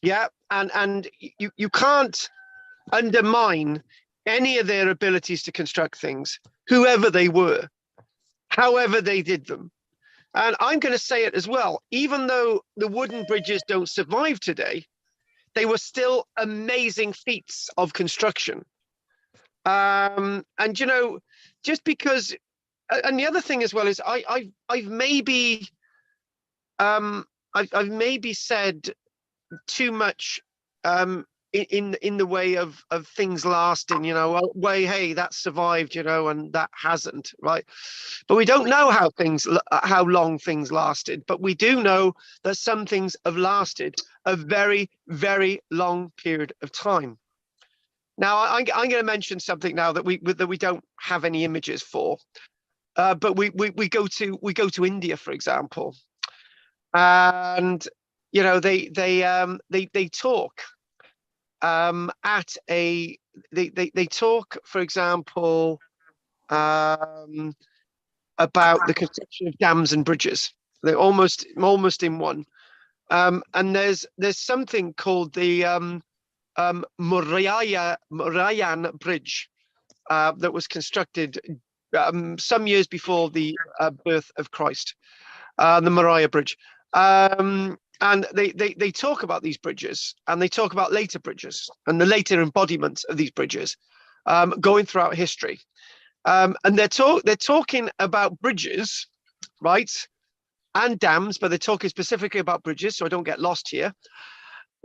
Speaker 1: Yeah. And you can't undermine any of their abilities to construct things, whoever they were, however they did them. And I'm going to say it as well, even though the wooden bridges don't survive today, they were still amazing feats of construction. And, you know, just because, and the other thing as well is I've maybe said too much in the way of things lasting, you know, hey, that survived, you know, and that hasn't, right? But we don't know how long things lasted, but we do know that some things have lasted a very, very long period of time. Now, I'm going to mention something now that we don't have any images for, but we go to India, for example, and you know, they talk at a they talk, for example, about the construction of dams and bridges. They're almost in one. And there's something called the Mariah Bridge that was constructed some years before the birth of Christ, the Mariah Bridge. And they talk about these bridges, and they talk about later bridges and the later embodiments of these bridges going throughout history. And they're talking about bridges, right, and dams, but they're talking specifically about bridges, so I don't get lost here,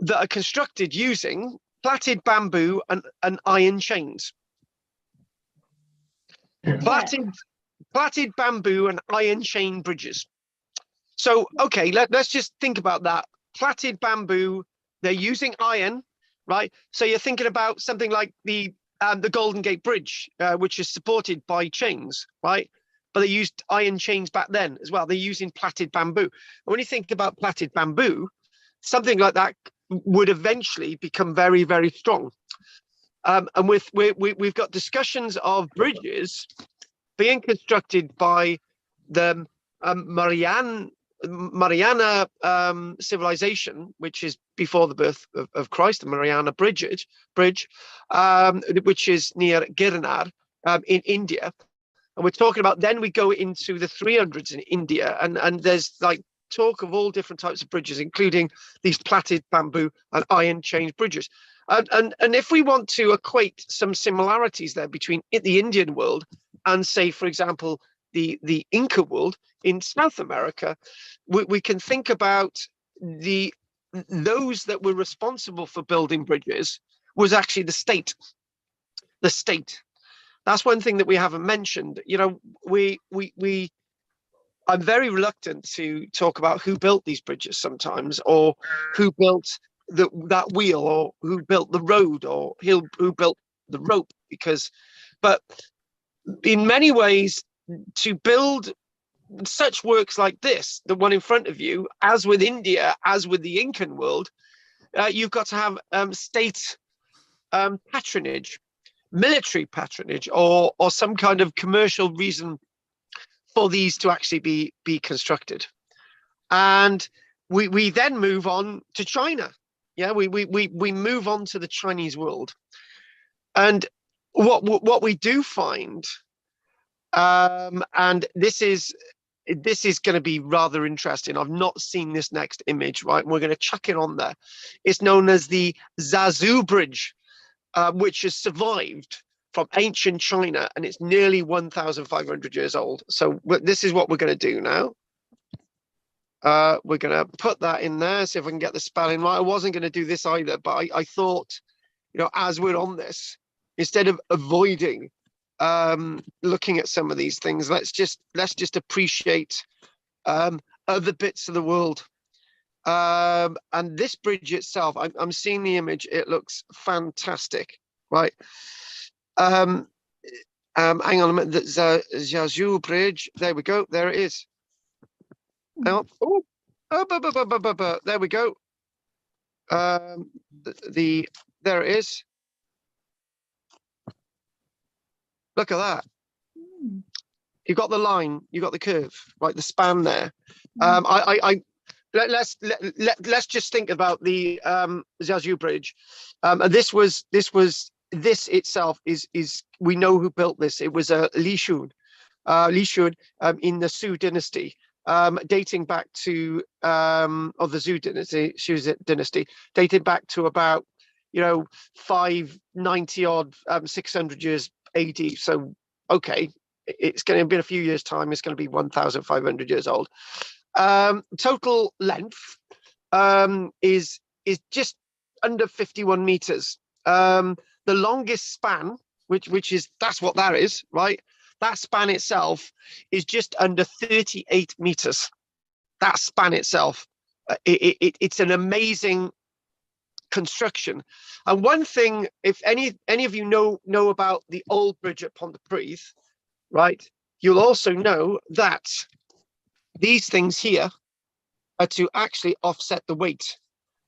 Speaker 1: that are constructed using plaited bamboo and iron chains. Plaited bamboo and iron chain bridges. So, okay, let's just think about that. Plaited bamboo, they're using iron, right? So you're thinking about something like the Golden Gate Bridge, which is supported by chains, right? But they used iron chains back then as well. They're using plaited bamboo. And when you think about plaited bamboo, something like that would eventually become very, very strong. And we've got discussions of bridges being constructed by the Mariana civilization, which is before the birth of Christ, the Mariana Bridge, which is near Girnar in India. And we're talking about, then we go into the 300s in India, and there's like talk of all different types of bridges, including these plaited bamboo and iron chain bridges. And if we want to equate some similarities there between the Indian world and, say, for example, the Inca world in South America, we can think about those that were responsible for building bridges was actually the state. The state. That's one thing that we haven't mentioned. You know, I'm very reluctant to talk about who built these bridges sometimes, or who built that wheel, or who built the road, or who built the rope, but in many ways, to build such works like this, the one in front of you, as with India, as with the Incan world, you've got to have state patronage, military patronage, or some kind of commercial reason for these to actually be constructed. And we then move on to China. Yeah, we move on to the Chinese world, and what we do find, and this is going to be rather interesting. I've not seen this next image, right? We're going to chuck it on there. It's known as the Zazu Bridge, which has survived from ancient China, and it's nearly 1,500 years old. So this is what we're going to do now. We're going to put that in there, see if we can get the spelling right. I wasn't going to do this either, but I thought, you know, as we're on this, instead of avoiding looking at some of these things, let's just appreciate other bits of the world. And this bridge itself, I'm seeing the image, it looks fantastic, right? Hang on a minute, the Zazu Bridge, there we go, there it is. Hang on. There we go. There it is. Look at that. You got the line, you got the curve, right? The span there. Let's just think about the Zazu Bridge. This itself is we know who built this. It was Li Shun in the Sui dynasty, dating back to the Zhou dynasty, dating back to about 590 odd 600 years AD. So okay, it's going to be in a few years' time. It's going to be 1,500 years old. Total length is just under 51 meters. The longest span, that's what that is, right? That span itself is just under 38 meters. That span itself, it's an amazing construction. And one thing, if any of you know about the old bridge at Pontypridd, right, you'll also know that these things here to actually offset the weight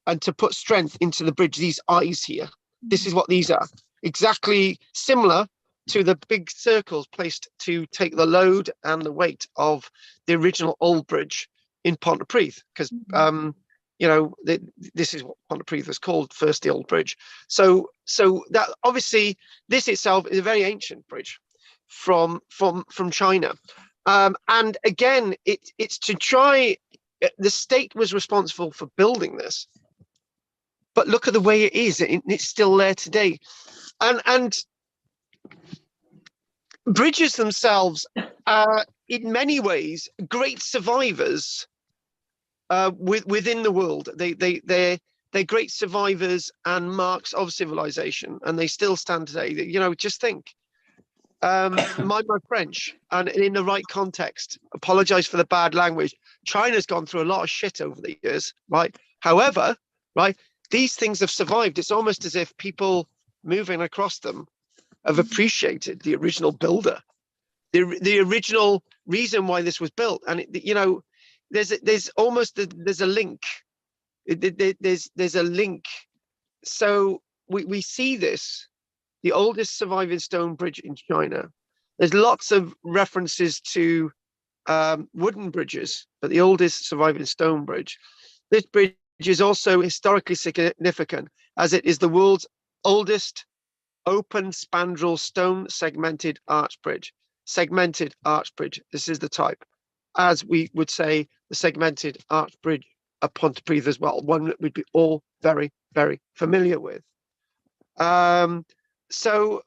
Speaker 1: and to put strength into the bridge. These eyes here, this is what these are. Exactly similar to the big circles placed to take the load and the weight of the original old bridge in Pontypridd, because you know, this is what Pontypridd was called first, the old bridge. So that obviously this itself is a very ancient bridge from China, and again, it's to try. The state was responsible for building this, but look at the way it is. It's still there today, and bridges themselves are in many ways great survivors within the world. They're great survivors and marks of civilization, and they still stand today. You know, just think, my French, and in the right context, apologize for the bad language. China's gone through a lot of shit over the years, right? However, right, these things have survived. It's almost as if people moving across them have appreciated the original builder, the original reason why this was built. And you know, there's a link. There's a link. So we see this, the oldest surviving stone bridge in China. There's lots of references to wooden bridges, but the oldest surviving stone bridge. This bridge is also historically significant, as it is the world's oldest open spandrel stone segmented arch bridge. Segmented arch bridge. This is the type, as we would say, the segmented arch bridge of Pontypridd as well, one that we'd be all very, very familiar with. So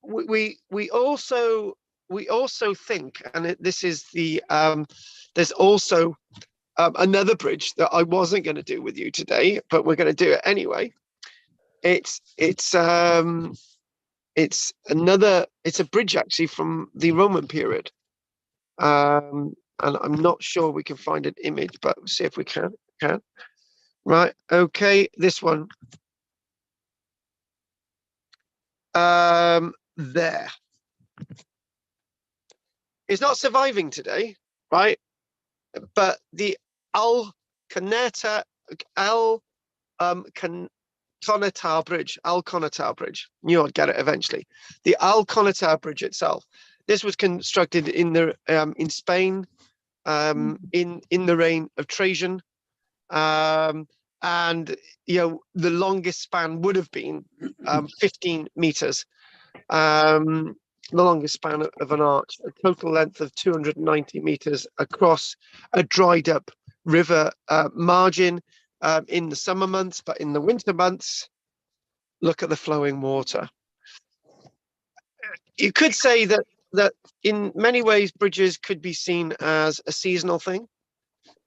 Speaker 1: we also think, and this is the there's also another bridge that I wasn't going to do with you today, but we're going to do it anyway. It's a bridge actually from the Roman period, and I'm not sure we can find an image, but we'll see if we can. Right, okay, this one. There. It's not surviving today, right? But the Alconitar Bridge. Knew I'd get it eventually. The Alconitar Bridge itself. This was constructed in Spain, in the reign of Trajan, and you know, the longest span would have been 15 meters. The longest span of an arch, a total length of 290 meters across a dried up river margin in the summer months, but in the winter months, look at the flowing water. You could say that in many ways bridges could be seen as a seasonal thing,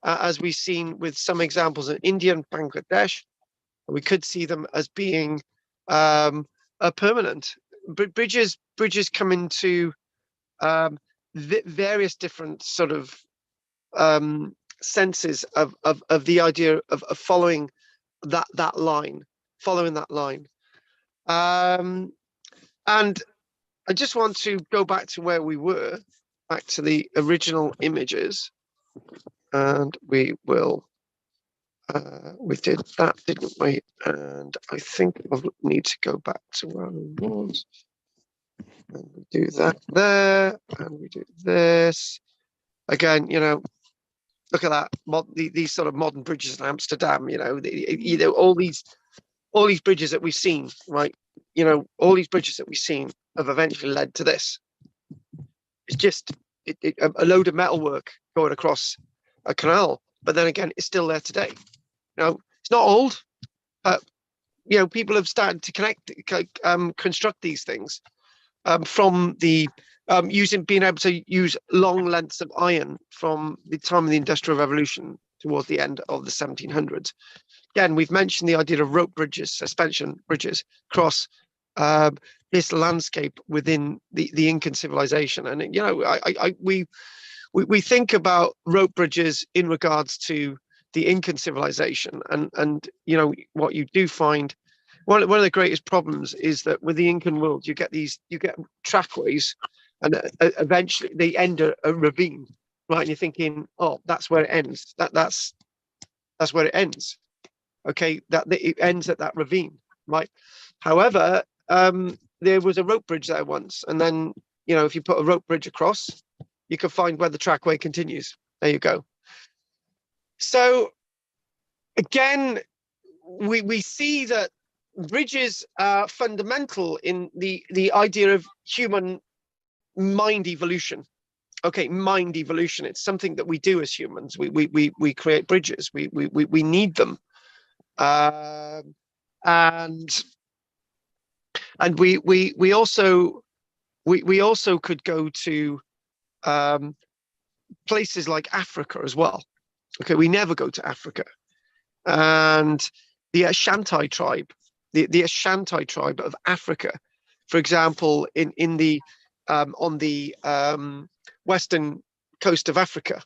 Speaker 1: as we've seen with some examples in India and Bangladesh. We could see them as being a permanent. Bridges come into various different sort of senses of the idea of following that line, and I just want to go back to where we were, back to the original images, and we will. We did that, didn't we? And I think I need to go back to where I was. And we do that there, and we do this. Again, you know, look at that. These sort of modern bridges in Amsterdam, you know, all these bridges that we've seen, right? You know, all these bridges that we've seen have eventually led to this. It's just a load of metalwork going across a canal, but then again, it's still there today. You know, it's not old, but you know, people have started to construct these things from the being able to use long lengths of iron from the time of the Industrial Revolution towards the end of the 1700s. Again, we've mentioned the idea of rope bridges, suspension bridges across this landscape within the Incan civilization, and you know, we think about rope bridges in regards to the Incan civilization, and you know, what you do find, one of the greatest problems is that with the Incan world, you get trackways, and eventually they end a ravine, right? And you're thinking, oh, that's where it ends. That's That's where it ends. Okay, that it ends at that ravine, right? However, there was a rope bridge there once, and then if you put a rope bridge across, you can find where the trackway continues. There you go. So again, we see that bridges are fundamental in the idea of human mind evolution. Okay, mind evolution. It's something that we do as humans. We create bridges. We need them, and we also could go to places like Africa as well. Okay, we never go to Africa, and the Shantae Tribe, the Shantae Tribe of Africa, for example, in the on the western coast of Africa,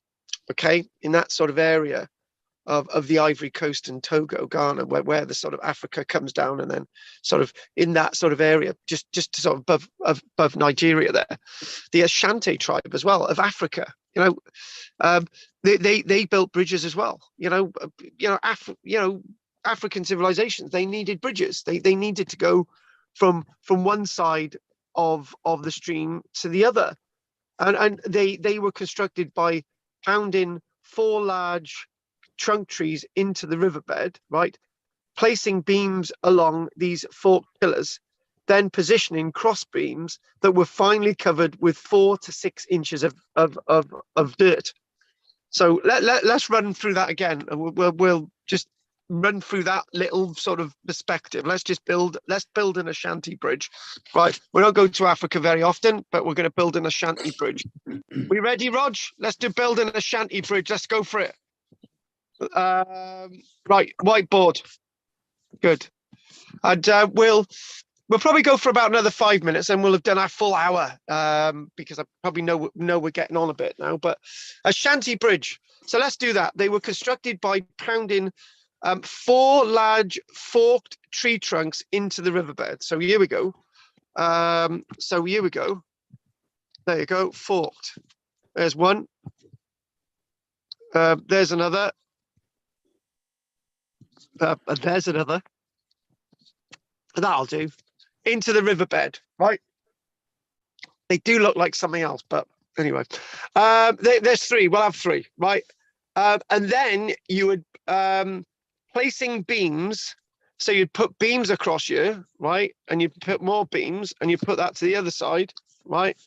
Speaker 1: okay, in that sort of area of the Ivory Coast and Togo, Ghana, where the sort of Africa comes down, and then sort of in that sort of area, just sort of above Nigeria there, the Shantae Tribe as well of Africa, they built bridges as well. African civilizations, they needed bridges. They needed to go from one side of the stream to the other, and they were constructed by pounding 4 large trunk trees into the riverbed, right, placing beams along these forked pillars, then positioning cross beams that were finally covered with 4 to 6 inches of dirt. So let's run through that again, and we'll just run through that little sort of perspective. Let's build an Shanty Bridge, right? We don't go to Africa very often, but we're going to build an Shanty Bridge. We ready, Rog? Let's do building a Shanty Bridge. Let's go for it. Right, whiteboard. Good. And we'll probably go for about another 5 minutes, and we'll have done our full hour, because I probably know we're getting on a bit now. But a Shanty Bridge. So let's do that. They were constructed by pounding 4 large forked tree trunks into the riverbed. So here we go. There you go. Forked. There's one. There's another. There's another. That'll do. Into the riverbed, right? They do look like something else, but anyway. There's 3. We'll have 3, right? And then you would placing beams. So you'd put beams across here, right? And you put more beams, and you put that to the other side, right?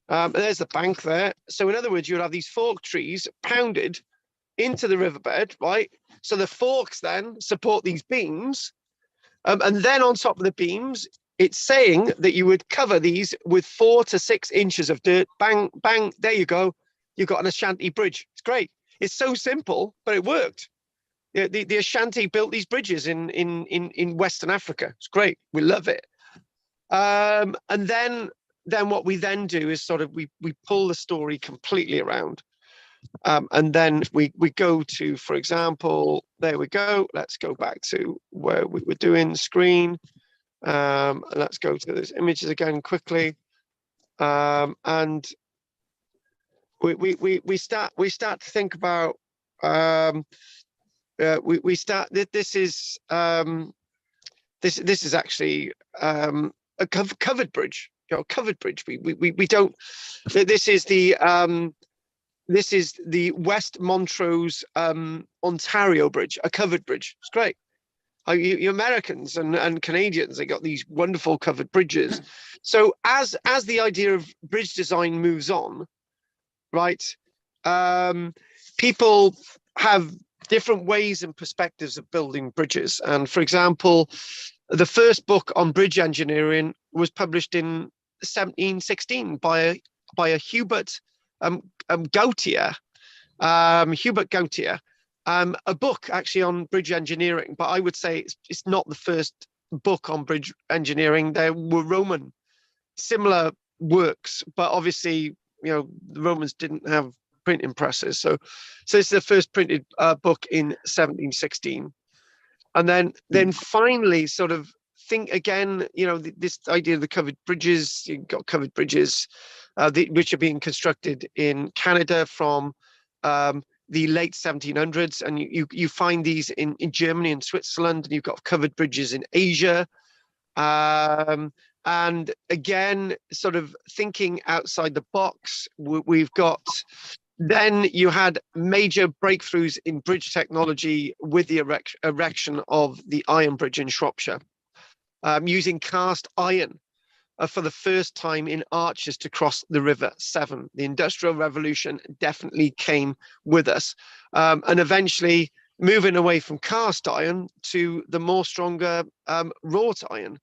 Speaker 1: And there's the bank there. So in other words, you would have these forked trees pounded into the riverbed, right? So the forks then support these beams, and then on top of the beams, it's saying that you would cover these with 4 to 6 inches of dirt. Bang, bang, there you go. You've got an Ashanti bridge. It's great. It's so simple, but it worked. The Ashanti built these bridges in Western Africa. It's great. We love it. And then what we then do is sort of we pull the story completely around. And then we go to, for example, there we go. Let's go back to where we were doing screen. And let's go to those images again quickly. And we start to think about this is actually a covered bridge. Covered bridge. We don't. This is the West Montrose Ontario Bridge, a covered bridge. It's great. You Americans and Canadians, they got these wonderful covered bridges. So as the idea of bridge design moves on, right, people have different ways and perspectives of building bridges. And for example, the first book on bridge engineering was published in 1716 by a Hubert Gautier, a book actually on bridge engineering, but I would say it's not the first book on bridge engineering. There were Roman similar works, but obviously, the Romans didn't have printing presses. So it's the first printed book in 1716. And then finally sort of think again, this idea of the covered bridges. You've got covered bridges which are being constructed in Canada from the late 1700s, and you find these in Germany and Switzerland, and you've got covered bridges in Asia. And again, sort of thinking outside the box, we've got, then you had major breakthroughs in bridge technology with the erection of the Iron Bridge in Shropshire, using cast iron for the first time in arches to cross the River Severn. The Industrial Revolution definitely came with us, and eventually moving away from cast iron to the more stronger wrought iron.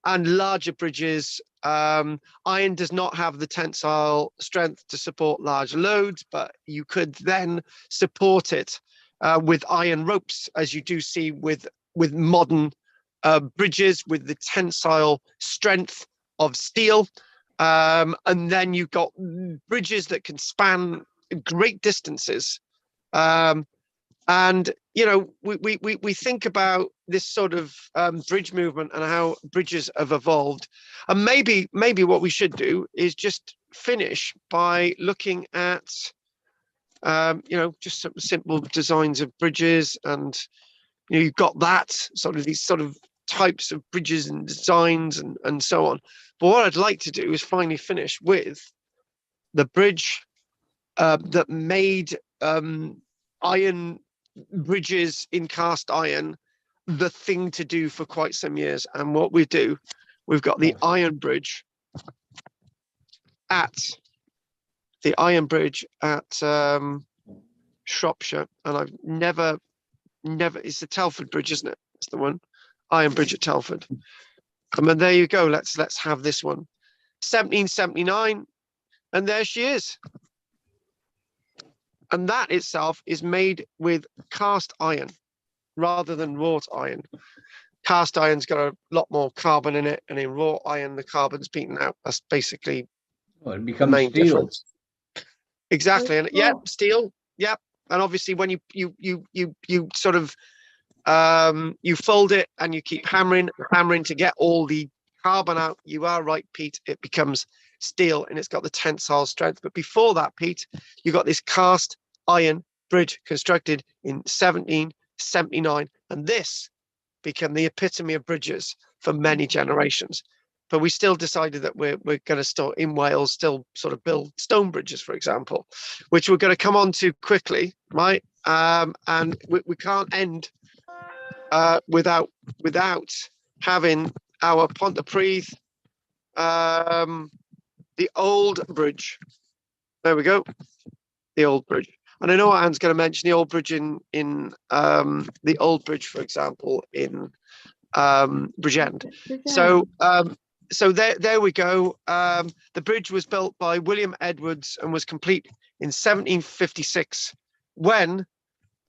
Speaker 1: And larger bridges. Iron does not have the tensile strength to support large loads, but you could then support it with iron ropes, as you do see with modern bridges with the tensile strength of steel. And then you've got bridges that can span great distances. And you know, we think about this sort of bridge movement and how bridges have evolved, and maybe what we should do is just finish by looking at you know, just some simple designs of bridges. And you know, you've got that sort of, these sort of types of bridges and designs and so on. But what I'd like to do is finally finish with the bridge that made iron bridges in cast iron the thing to do for quite some years. And what we do, we've got the Iron Bridge at Shropshire, and I've never, it's the Telford Bridge, isn't it? It's the one, Iron Bridge at Telford. I mean, there you go. Let's have this one. 1779, and there she is. And that itself is made with cast iron rather than wrought iron. Cast iron's got a lot more carbon in it, and in wrought iron, the carbon's beaten out. That's basically
Speaker 2: it
Speaker 1: the
Speaker 2: becomes
Speaker 1: main
Speaker 2: steel.
Speaker 1: difference. Exactly, and yeah,
Speaker 5: Oh.
Speaker 1: steel, yeah. And obviously, when you sort of you fold it and you keep hammering to get all the carbon out, you are right, Pete. It becomes steel, and it's got the tensile strength. But before that, Pete, you got this cast iron bridge constructed in 1779, and this became the epitome of bridges for many generations. But we still decided that we're going to start in Wales, still sort of build stone bridges, for example, which we're going to come on to quickly, right? And we can't end without having our Pontypridd, the old bridge. There we go, the old bridge. And I know Anne's going to mention the old bridge in the old bridge, for example, in Bridgend. So there we go. The bridge was built by William Edwards and was complete in 1756, when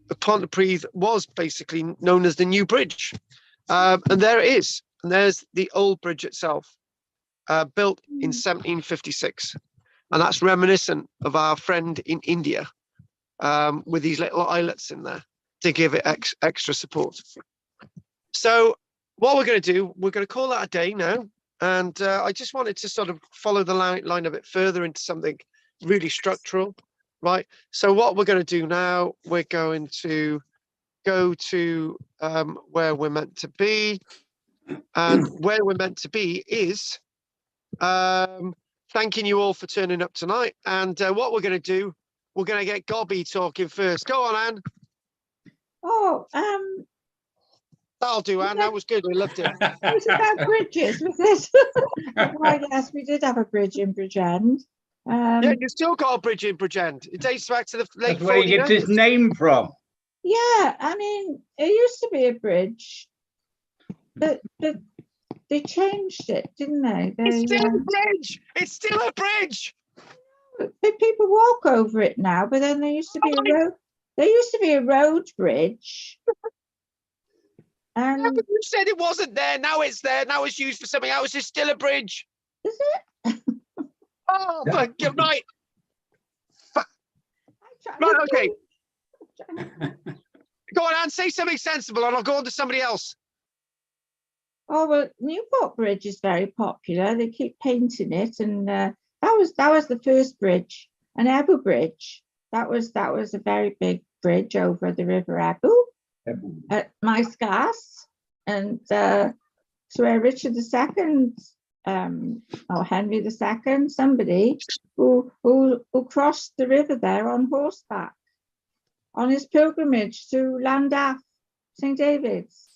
Speaker 1: the Pontypridd was basically known as the New Bridge. And there it is. And there's the old bridge itself, built in 1756. And that's reminiscent of our friend in India, with these little islets in there to give it extra support. So what we're going to do, we're going to call that a day now. And I just wanted to sort of follow the line a bit further into something really structural, right? So what we're going to do now, we're going to go to where we're meant to be. And where we're meant to be is thanking you all for turning up tonight. And what we're going to do, we're going to get Gobby talking first. Go on, Anne.
Speaker 5: Oh,
Speaker 1: That'll do, Anne. That was good. We loved it.
Speaker 5: it was about bridges, was it? Oh, yes, we did have a bridge in Bridgend.
Speaker 1: Yeah, you still got a bridge in Bridgend. It dates back to the late 40s.
Speaker 2: That's where he gets his name from.
Speaker 5: Yeah, I mean, it used to be a bridge, but they changed it, didn't they?
Speaker 1: It's still a bridge. It's still a bridge.
Speaker 5: People walk over it now, but then there used to be a road. There used to be a road bridge.
Speaker 1: Yeah,
Speaker 5: And
Speaker 1: but you said it wasn't there. Now it's there. Now it's used for something else. It's still a bridge.
Speaker 5: is it?
Speaker 1: Oh,
Speaker 3: Yeah.
Speaker 1: but you're right.
Speaker 5: Right,
Speaker 1: Right, okay. Go on, Anne. Say something sensible, and I'll go on to somebody else.
Speaker 5: Oh well, Newport Bridge is very popular. They keep painting it, and that was the first bridge, an Ever Bridge. That was a very big bridge over the River Ebble at Maesgas, and it's where Richard II, or Henry II, somebody who crossed the river there on horseback on his pilgrimage to Llandaff, St. David's.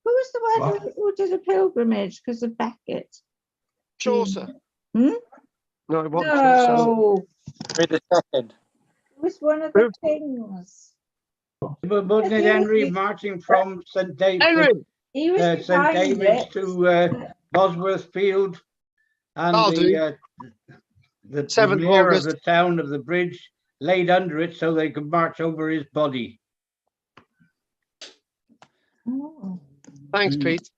Speaker 5: Who was the one who did a pilgrimage because of Becket?
Speaker 1: Chaucer.
Speaker 5: Hmm?
Speaker 1: No, it wasn't Chaucer.
Speaker 5: No,
Speaker 6: Henry II.
Speaker 5: it was one of the kings.
Speaker 2: But wasn't it Henry marching from St.
Speaker 1: Henry.
Speaker 5: He was
Speaker 2: St.
Speaker 5: behind
Speaker 2: David's
Speaker 5: it.
Speaker 2: to Bosworth Field, and
Speaker 1: I'll
Speaker 2: the
Speaker 1: 7th
Speaker 2: mayor of
Speaker 1: August.
Speaker 2: the town of the bridge laid under it so they could march over his body.
Speaker 5: Oh,
Speaker 1: Thanks, Pete.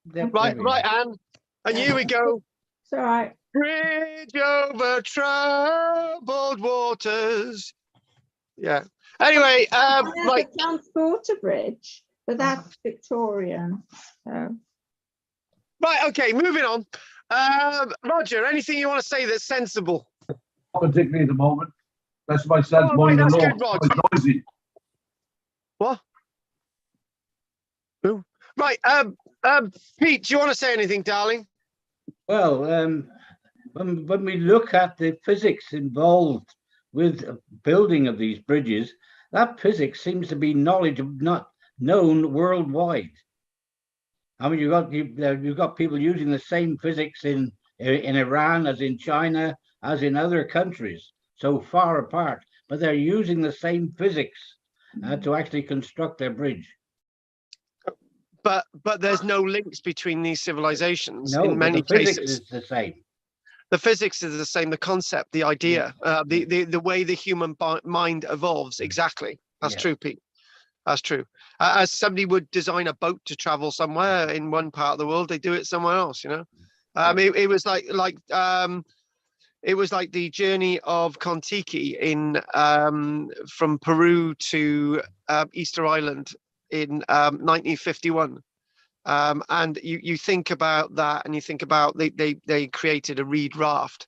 Speaker 2: There
Speaker 1: Right,
Speaker 2: we
Speaker 1: right,
Speaker 2: are.
Speaker 1: Anne. And here we go.
Speaker 5: it's all right.
Speaker 1: Bridge over troubled waters. Yeah. Anyway,
Speaker 5: And there's
Speaker 1: right.
Speaker 5: a transporter bridge, but that's Victorian. So.
Speaker 1: Right, okay, moving on. Roger, anything you want to say that's sensible?
Speaker 3: Not particularly at the moment. That's my son's
Speaker 1: Oh,
Speaker 3: mowing
Speaker 1: right,
Speaker 3: the
Speaker 1: that's
Speaker 3: lawn.
Speaker 1: good, Rod.
Speaker 3: So it's noisy.
Speaker 1: What? Who? Right, Pete, do you want to say anything, darling?
Speaker 2: Well, when we look at the physics involved with building of these bridges, that physics seems to be knowledge not known worldwide. I mean, you've got people using the same physics in Iran as in China as in other countries, so far apart, but they're using the same physics to actually construct their bridge.
Speaker 1: But there's no links between these civilizations
Speaker 2: No,
Speaker 1: in many
Speaker 2: the physics
Speaker 1: cases.
Speaker 2: is the same.
Speaker 1: The physics is the same, the concept, the idea, the way the human mind evolves. Exactly. That's true, Pete. That's true. As somebody would design a boat to travel somewhere in one part of the world, they do it somewhere else, you know. It was like it was like the journey of Kon-Tiki in from Peru to Easter Island in 1951. And you think about that, and you think about they created a reed raft,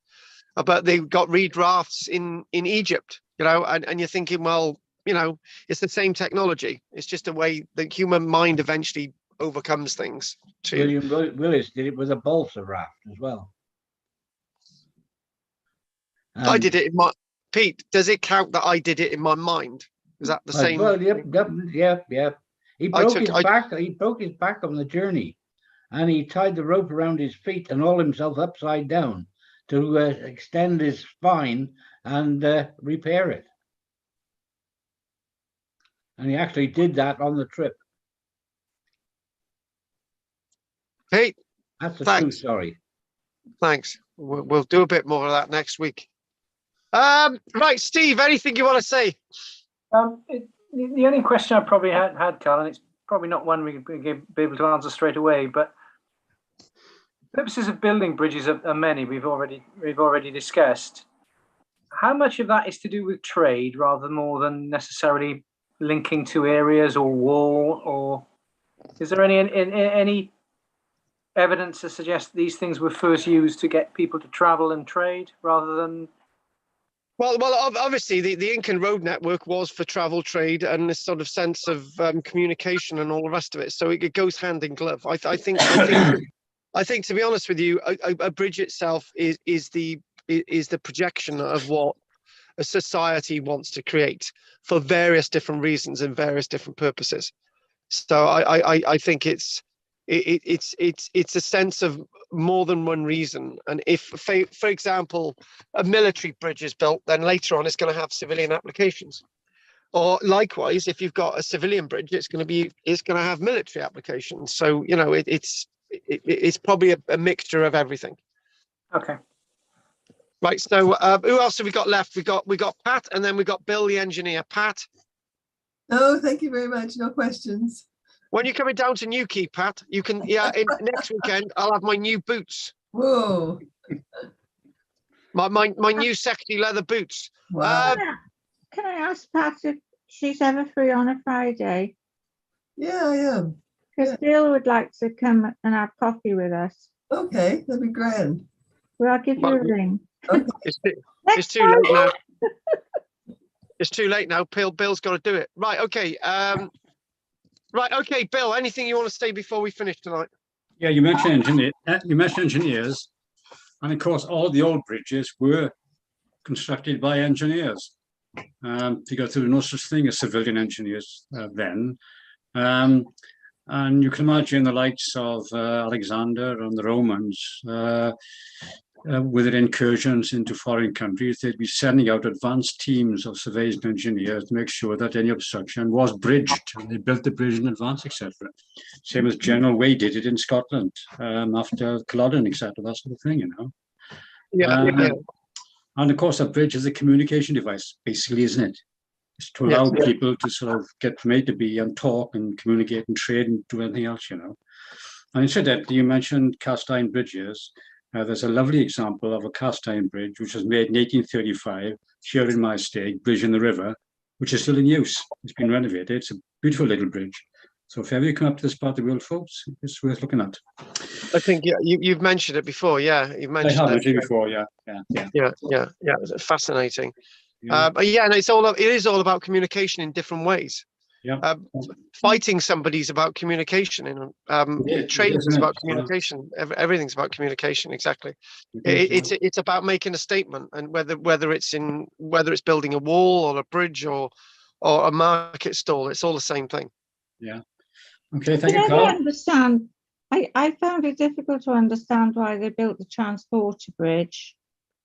Speaker 1: but they got reed rafts in Egypt, you know, and you're thinking, well, you know, it's the same technology. It's just a way the human mind eventually overcomes things.
Speaker 2: William Willis did it with a balsa raft as well.
Speaker 1: I did it in my Pete. Does it count that I did it in my mind? Is that the same?
Speaker 2: Well, yep. He broke his back on the journey, and he tied the rope around his feet and hauled himself upside down to extend his spine and repair it. And he actually did that on the trip.
Speaker 1: Pete,
Speaker 2: That's a true story.
Speaker 1: Thanks. We'll do a bit more of that next week. Right, Steve, anything you want to say?
Speaker 6: The only question I probably had, Carl, and it's probably not one we could be able to answer straight away, but purposes of building bridges are many. We've already discussed. How much of that is to do with trade rather more than necessarily linking to areas or war, or is there any evidence to suggest these things were first used to get people to travel and trade rather than?
Speaker 1: Well, obviously the Incan road network was for travel, trade, and this sort of sense of communication and all the rest of it. So it goes hand in glove. I think to be honest with you, a bridge itself is the projection of what a society wants to create for various different reasons and various different purposes. So I think it's a sense of more than one reason. And if, for example, a military bridge is built, then later on it's going to have civilian applications. Or likewise, if you've got a civilian bridge, it's going to have military applications. So you know, it's probably a mixture of everything.
Speaker 6: Okay.
Speaker 1: Right. So who else have we got left? We got Pat, and then we got Bill, the engineer. Pat.
Speaker 7: Oh, thank you very much. No questions.
Speaker 1: When you're coming down to Newquay, Pat, you can, next weekend, I'll have my new boots.
Speaker 7: Whoa.
Speaker 1: My new sexy leather boots.
Speaker 7: Wow.
Speaker 5: Can I ask Pat if she's ever free on a Friday?
Speaker 7: Yeah, I am.
Speaker 5: Because Bill would like to come and have coffee with us.
Speaker 7: Okay, that'd be grand.
Speaker 5: Well, I'll give you a ring.
Speaker 7: Okay.
Speaker 1: It's too late now. It's too late now. Bill's got to do it. Right. Okay. Right. Okay, Bill. Anything you want to say before we finish tonight?
Speaker 4: Yeah, you mentioned engineers, and of course, all the old bridges were constructed by engineers, because there was no such thing as civilian engineers then. And you can imagine the likes of Alexander and the Romans, with their incursions into foreign countries, they'd be sending out advanced teams of surveyors and engineers to make sure that any obstruction was bridged. And they built the bridge in advance, etc. Same as General Way did it in Scotland after Culloden, etc. That sort of thing, you know.
Speaker 1: Yeah.
Speaker 4: And of course, a bridge is a communication device, basically, isn't it? It's to allow people to sort of get from A to B and talk and communicate and trade and do anything else, you know. And incidentally, you mentioned cast iron bridges. There's a lovely example of a cast iron bridge, which was made in 1835 here in my estate, Bridge in the River, which is still in use. It's been renovated. It's a beautiful little bridge. So if ever you come up to this part of the world, folks, it's worth looking at.
Speaker 1: I think you've mentioned it before. Yeah, you've mentioned
Speaker 4: I have mentioned it before. Yeah.
Speaker 1: It's fascinating.
Speaker 4: Yeah.
Speaker 1: But yeah, and it is all about communication in different ways.
Speaker 4: Yeah.
Speaker 1: Fighting somebody's about communication, and trading is about communication. Everything's about communication. Exactly. It's about making a statement, and whether it's building a wall or a bridge or a market stall, it's all the same thing.
Speaker 4: Yeah. Okay. Thank you,
Speaker 5: I
Speaker 4: Carl.
Speaker 5: understand. I found it difficult to understand why they built the Transporter Bridge,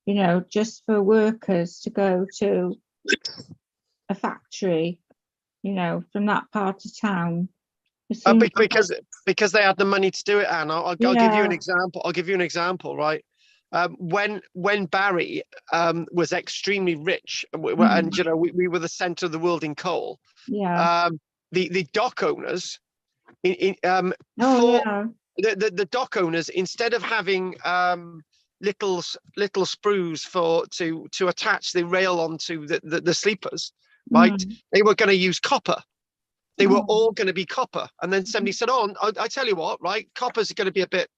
Speaker 5: you know, just for workers to go to a factory, you know, from that part of town.
Speaker 1: Because they had the money to do it, Anne. I'll give you an example. I'll give you an example, right? When Barry was extremely rich, and you know, we were the centre of the world in coal.
Speaker 5: Yeah.
Speaker 1: The dock owners, the dock owners, instead of having little sprues to attach the rail onto the sleepers, right? They were going to use copper. They were all going to be copper. And then somebody said, "Oh, I tell you what, right? Copper's going to be a bit.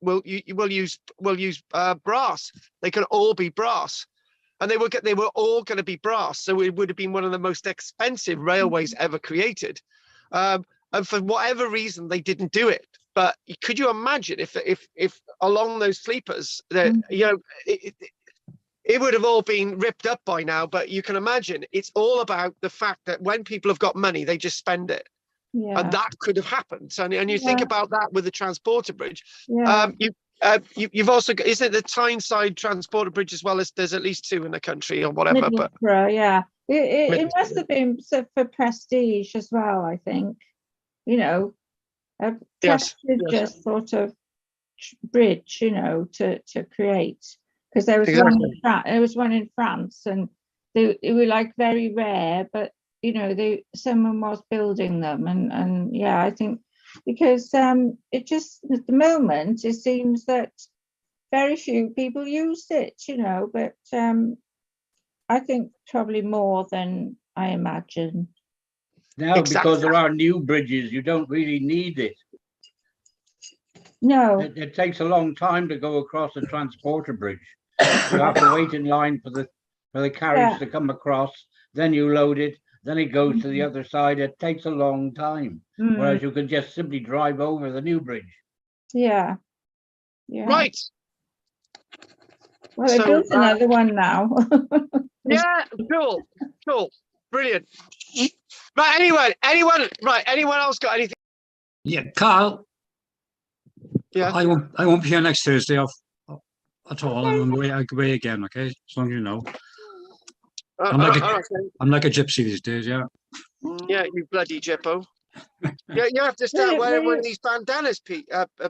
Speaker 1: We'll use brass. They can all be brass." And they were all going to be brass. So it would have been one of the most expensive railways ever created. And for whatever reason, they didn't do it. But could you imagine if along those sleepers, that you know, it would have all been ripped up by now. But you can imagine, it's all about the fact that when people have got money, they just spend it. Yeah. And that could have happened. So, and you think about that with the Transporter Bridge. Yeah. You've also got, isn't it the Tyneside Transporter Bridge as well? As there's at least two in the country or whatever.
Speaker 5: Yeah, it must have been for prestige as well, I think. You know, a prestigious sort of bridge, you know, to create, because there was one in France, and they were like very rare, but you know, someone was building them, and yeah, I think. Because it just, at the moment, it seems that very few people use it, you know, but I think probably more than I imagine.
Speaker 2: Now, because there are new bridges, you don't really need it.
Speaker 5: No.
Speaker 2: It takes a long time to go across a Transporter Bridge. You have to wait in line for the carriage to come across, then you load it, then it goes to the other side. It takes a long time. Whereas you can just simply drive over the new bridge.
Speaker 5: Yeah.
Speaker 1: Right.
Speaker 5: Well, they built another one now.
Speaker 1: Yeah, cool. Brilliant. Right, anyone else got anything?
Speaker 4: Yeah, Carl.
Speaker 1: Yeah.
Speaker 4: I won't be here next Thursday at all. I'm on the way again, okay? As long as you know. I'm like a gypsy these days, yeah.
Speaker 1: Yeah, you bloody gyppo. Yeah, you have to start wearing one of these bandanas,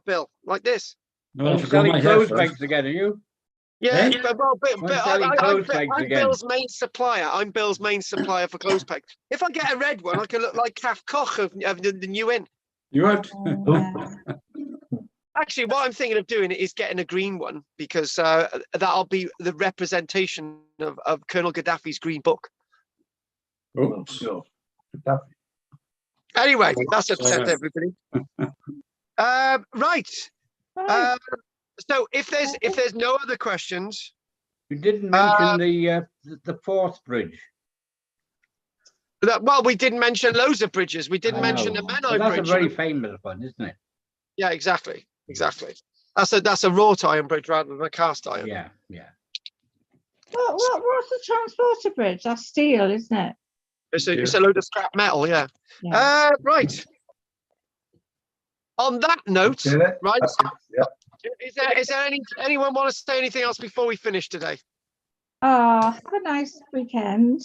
Speaker 1: Bill, like this.
Speaker 2: No, selling clothes pegs again, are you?
Speaker 1: Yeah, I'm Bill's main supplier. I'm Bill's main supplier for clothes pegs. If I get a red one, I can look like Kaf Koch of the New Inn.
Speaker 4: You right?
Speaker 1: Actually, what I'm thinking of doing is getting a green one, because that'll be the representation of Colonel Gaddafi's green book.
Speaker 3: Oh, sure.
Speaker 1: Anyway, that's upset everybody. Right. So if there's no other questions,
Speaker 2: you didn't mention the fourth bridge.
Speaker 1: Well, we didn't mention loads of bridges. We didn't
Speaker 2: I
Speaker 1: mention
Speaker 2: know.
Speaker 1: the
Speaker 2: But
Speaker 1: Menai
Speaker 2: that's
Speaker 1: Bridge.
Speaker 2: a very famous one, isn't it?
Speaker 1: Yeah, exactly. That's a wrought iron bridge rather than a cast iron.
Speaker 2: Yeah, yeah.
Speaker 5: What's the transporter bridge? That's steel, isn't it?
Speaker 1: It's a load of scrap metal. Yeah.
Speaker 5: Yeah.
Speaker 1: Right. On that note,
Speaker 3: Okay,
Speaker 1: right?
Speaker 3: that's it. Yeah.
Speaker 1: Is there anyone want to say anything else before we finish today?
Speaker 5: Oh, have a nice weekend.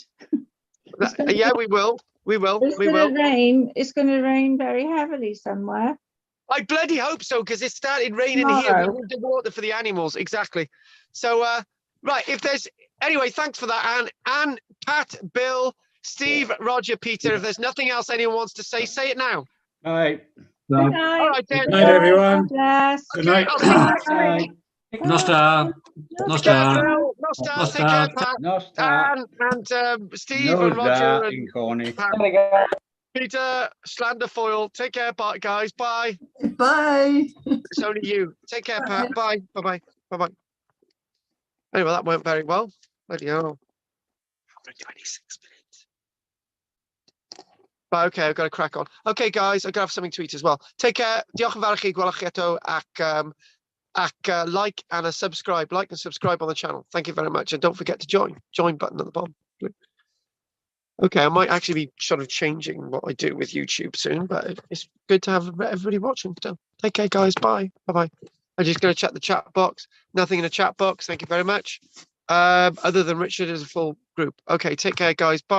Speaker 1: Yeah, we will. We will.
Speaker 5: It's
Speaker 1: We
Speaker 5: going
Speaker 1: will.
Speaker 5: to rain. It's going to rain very heavily somewhere.
Speaker 1: I bloody hope so, because it started raining here.
Speaker 5: Tomorrow.
Speaker 1: We need the water for the animals. Exactly. So, right. If there's anyway, thanks for that, Anne, Pat, Bill, Steve, Roger, Peter. If there's nothing else anyone wants to say it now.
Speaker 2: All right.
Speaker 5: Good
Speaker 3: No,
Speaker 5: night.
Speaker 1: All right, then.
Speaker 4: Good night, everyone.
Speaker 5: Bless.
Speaker 4: Good
Speaker 1: Okay,
Speaker 4: night.
Speaker 1: I'll see you next week.
Speaker 4: Nostar.
Speaker 1: Take care,
Speaker 4: Nostar.
Speaker 1: Bill. Nostar. Take care, Pat.
Speaker 2: No start.
Speaker 1: And Steve
Speaker 2: No
Speaker 1: and Roger
Speaker 2: start
Speaker 1: and
Speaker 2: in Corny.
Speaker 1: Peter, Slanderfoil. Take care, guys. Bye.
Speaker 7: Bye.
Speaker 1: It's only you. Take care, Pat. Bye. Bye-bye. Bye-bye. Anyway, that went very well. Bloody hell. 26 minutes. But okay, I've got to crack on. Okay, guys, I've got to have something to eat as well. Take care. Diolch yn fawr i chi, gwelwch chi eto, ac like and subscribe. Like and subscribe on the channel. Thank you very much. And don't forget to join. Join button at the bottom. Okay, I might actually be sort of changing what I do with YouTube soon, but it's good to have everybody watching still. Take care, guys. Bye. Bye-bye. I'm just going to check the chat box. Nothing in the chat box. Thank you very much. Other than Richard is a full group. Okay, take care, guys. Bye.